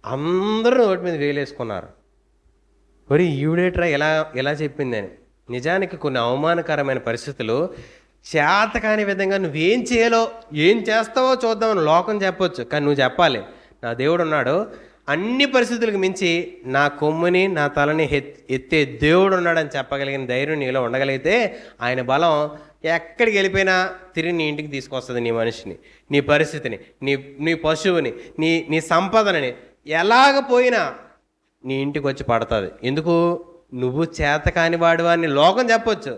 అందరూ నోటి మీద వేలేసుకున్నారు, మరి ఈవిడేట్రా ఎలా చెప్పిందని. నిజానికి కొన్ని అవమానకరమైన పరిస్థితులు చేతకాని విధంగా నువ్వేం చేయాలో, ఏం చేస్తావో చూద్దామని లోకం చెప్పొచ్చు, కానీ నువ్వు చెప్పాలి, నా దేవుడు ఉన్నాడు, అన్ని పరిస్థితులకు మించి నా కొమ్ముని నా తలని ఎత్తే దేవుడు ఉన్నాడని చెప్పగలిగిన ధైర్యం నీలో ఉండగలిగితే ఆయన బలం ఎక్కడికి వెళ్ళిపోయినా తిరిగి నీ ఇంటికి తీసుకొస్తుంది. నీ మనిషిని, నీ పరిస్థితిని, నీ పశువుని, నీ సంపదనని ఎలాగ పోయినా నీ ఇంటికి వచ్చి పడుతుంది. ఎందుకు? నువ్వు చేత కాని వాడు అని లోకం చెప్పొచ్చు,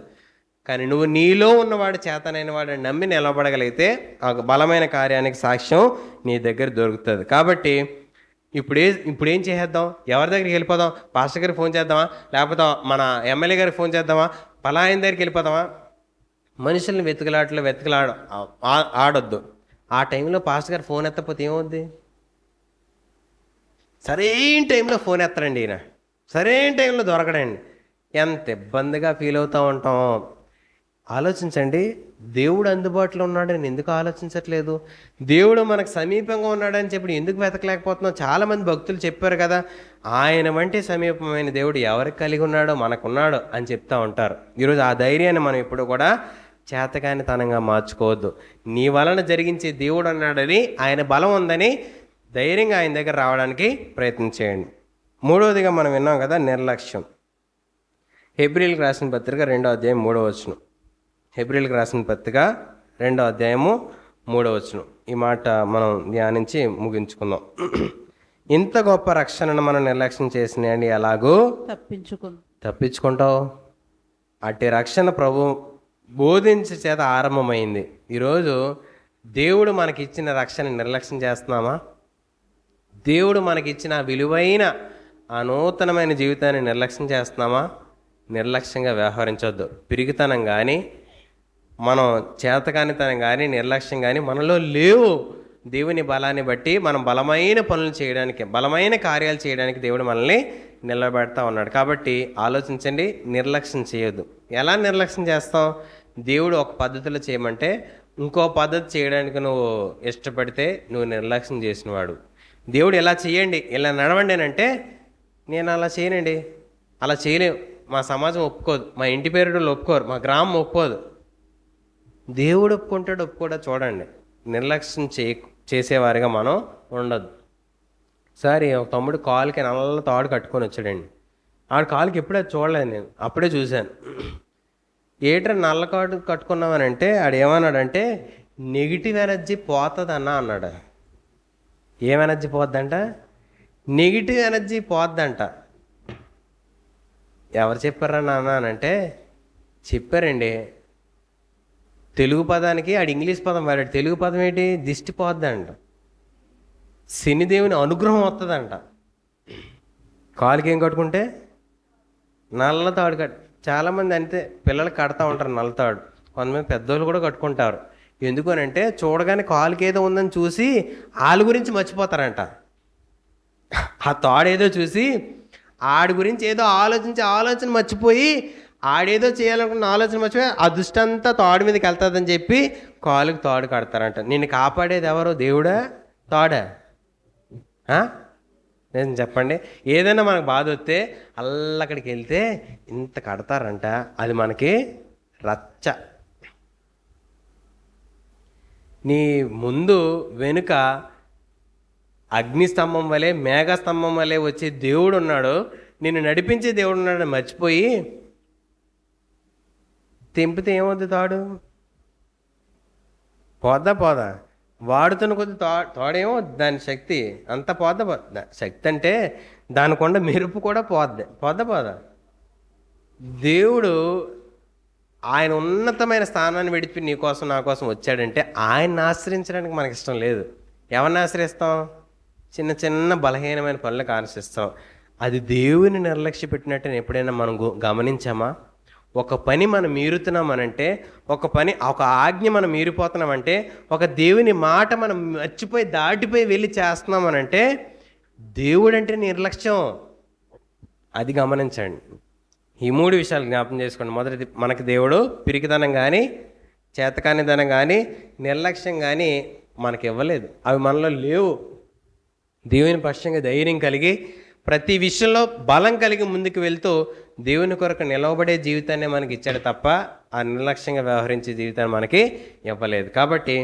కానీ నువ్వు నీలో ఉన్నవాడు చేతనైన వాడు నమ్మి నిలబడగలిగితే ఆ బలమైన కార్యానికి సాక్ష్యం నీ దగ్గర దొరుకుతుంది. కాబట్టి ఇప్పుడేం చేసేద్దాం? ఎవరి దగ్గరికి వెళ్ళిపోదాం? పాస్టర్ గారికి ఫోన్ చేద్దామా? లేకపోతే మన ఎమ్మెల్యే గారికి ఫోన్ చేద్దామా? పలాయన దగ్గరికి వెళ్ళిపోదామా? మనుషుల్ని ఆడొద్దు. ఆ టైంలో పాస్టర్ గారు ఫోన్ ఎత్తకపోతే ఏమవుద్ది? సరైన టైంలో ఫోన్ ఎత్తరండి ఈయన, సరైన టైంలో దొరకడండి, ఎంత ఇబ్బందిగా ఫీల్ అవుతూ ఉంటాం. ఆలోచించండి, దేవుడు అందుబాటులో ఉన్నాడని ఎందుకు ఆలోచించట్లేదు? దేవుడు మనకు సమీపంగా ఉన్నాడని చెప్పి ఎందుకు వెతకలేకపోతున్నాం? చాలామంది భక్తులు చెప్పారు కదా, ఆయన వంటి సమీపమైన దేవుడు ఎవరికి కలిగి ఉన్నాడో మనకున్నాడో అని చెప్తూ ఉంటారు. ఈరోజు ఆ ధైర్యాన్ని మనం ఇప్పుడు కూడా చేతకానితనంగా మార్చుకోవద్దు. నీ వలన జరిగించే దేవుడు అన్నాడని, ఆయన బలం ఉందని ధైర్యంగా ఆయన దగ్గర రావడానికి ప్రయత్నం చేయండి. మూడవదిగా మనం విన్నాం కదా, నిర్లక్ష్యం. హెబ్రీయులకు రాసిన పత్రిక 2వ అధ్యాయం 3వ వచనం. హెబ్రీయులకు రాసిన పత్రిక 2వ అధ్యాయము 3వ వచనం. ఈ మాట మనం ధ్యానించి ముగించుకుందాం. ఇంత గొప్ప రక్షణను మనం నిర్లక్ష్యం చేసినాయండి, ఎలాగో తప్పించుకుంటావు. అట్టి రక్షణ ప్రభు బోధించే చేత ఆరంభమైంది. ఈరోజు దేవుడు మనకిచ్చిన రక్షణ నిర్లక్ష్యం చేస్తున్నామా? దేవుడు మనకిచ్చిన విలువైన ఆ నూతనమైన జీవితాన్ని నిర్లక్ష్యం చేస్తున్నామా? నిర్లక్ష్యంగా వ్యవహరించొద్దు. పిరిగితనం కానీ, మనం చేతకానితనం కానీ, నిర్లక్ష్యం కానీ మనలో లేవు. దేవుని బలాన్ని బట్టి మనం బలమైన పనులు చేయడానికి, బలమైన కార్యాలు చేయడానికి దేవుడు మనల్ని నిలబెడతా ఉన్నాడు. కాబట్టి ఆలోచించండి, నిర్లక్ష్యం చేయొద్దు. ఎలా నిర్లక్ష్యం చేస్తాం? దేవుడు ఒక పద్ధతిలో చేయమంటే ఇంకో పద్ధతి చేయడానికి నువ్వు ఇష్టపడితే నువ్వు నిర్లక్ష్యం చేసినవాడు. దేవుడు ఎలా చేయండి, ఇలా నడవండి అని అంటే నేను అలా చేయనండి, అలా చేయలేవు, మా సమాజం ఒప్పుకోదు, మా ఇంటి పేరుడు ఒప్పుకోరు, మా గ్రామం ఒప్పుకోదు. దేవుడు ఒప్పుకుంటాడు ఒప్పుకోడా చూడండి. నిర్లక్ష్యం చేసేవారిగా మనం ఉండదు. సరే, ఒక తమ్ముడు కాలుకి నల్ల తాడు కట్టుకొని వచ్చాడండి. ఆడు కాలుకి ఎప్పుడే చూడలేదు, నేను అప్పుడే చూశాను. ఏట్రా నల్ల కాడు కట్టుకున్నామనంటే ఆడు ఏమన్నాడంటే నెగిటివ్ ఎనర్జీ పోతుందన్న అన్నాడు. ఏం ఎనర్జీ పోద్దంట? నెగిటివ్ ఎనర్జీ పోద్దంట. ఎవరు చెప్పారా నాన్న అనంటే చెప్పారండి. తెలుగు పదానికి ఆడు ఇంగ్లీష్ పదం వాడాడు. తెలుగు పదం ఏంటి? దిష్టి పోద్దంట. శనిదేవుని అనుగ్రహం వస్తుందంట. కాలుకి ఏం కట్టుకుంటే నల్ల తాడు చాలామంది అంతే, పిల్లలు కడతా ఉంటారు నల్లతాడు. కొంతమంది పెద్దోళ్ళు కూడా కట్టుకుంటారు. ఎందుకు అని అంటే చూడగానే కాలుకి ఏదో ఉందని చూసి వాళ్ళ గురించి మర్చిపోతారంట. ఆ తాడు ఏదో చూసి ఆడి గురించి ఏదో ఆలోచన మర్చిపోయి ఆడేదో చేయాలనుకున్న ఆలోచన మర్చిపోయి ఆ దుష్టంతా తాడు మీదకి వెళ్తుందని చెప్పి కాలుకి తాడు కడతారంట. నిన్ను కాపాడేది ఎవరు? దేవుడా? తాడా? నేను చెప్పండి, ఏదైనా మనకు బాధ వస్తే అక్కడికి వెళ్తే ఇంత కడతారంట, అది మనకి రచ్చ. నీ ముందు వెనుక అగ్నిస్తంభం వలె మేఘస్తంభం వలె వచ్చే దేవుడు ఉన్నాడు, నిన్ను నడిపించే దేవుడు ఉన్నాడు మర్చిపోయి తెంపితే ఏమవుద్ది? తాడు పోదా వాడుతున్న కొద్ది తోడేమో దాని శక్తి అంత పోద్దా. శక్తి అంటే దానికొండ మెరుపు కూడా పోదా. దేవుడు ఆయన ఉన్నతమైన స్థానాన్ని విడిపి నీ కోసం నా కోసం వచ్చాడంటే ఆయన్ని ఆశ్రయించడానికి మనకి ఇష్టం లేదు. ఎవరిని ఆశ్రయిస్తాం? చిన్న చిన్న బలహీనమైన పనులకు ఆశ్రయిస్తాం. అది దేవుని నిర్లక్ష్య పెట్టినట్టు ఎప్పుడైనా మనం గమనించామా? ఒక పని మనం మీరుతున్నామనంటే, ఒక ఆజ్ఞ మనం మీరిపోతున్నామంటే, ఒక దేవుని మాట మనం మర్చిపోయి దాటిపోయి వెళ్ళి చేస్తున్నామనంటే దేవుడు అంటే నిర్లక్ష్యం. అది గమనించండి. ఈ 3 విషయాలు జ్ఞాపకం చేసుకోండి. మొదటిది, మనకి దేవుడు పిరికితనం కానీ, చేతకానితనం కానీ, నిర్లక్ష్యం కానీ మనకి ఇవ్వలేదు. అవి మనలో లేవు. దేవుని పక్షంగా ధైర్యం కలిగి ప్రతి విషయంలో బలం కలిగి ముందుకు వెళ్తూ దేవుని కొరకు నిలవబడే జీవితాన్ని మనకి ఇచ్చాడు తప్ప ఆ నిర్లక్ష్యంగా వ్యవహరించే జీవితాన్ని మనకి ఇవ్వలేదు. కాబట్టి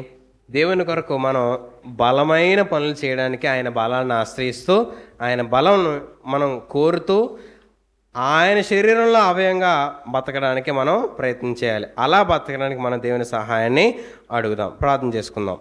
దేవుని కొరకు మనం బలమైన పనులు చేయడానికి ఆయన బలాన్ని ఆశ్రయిస్తూ, ఆయన బలం మనం కోరుతూ, ఆయన శరీరంలో అవయంగా బతకడానికి మనం ప్రయత్నం చేయాలి. అలా బతకడానికి మనం దేవుని సహాయాన్ని అడుగుదాం. ప్రార్థన చేసుకుందాం.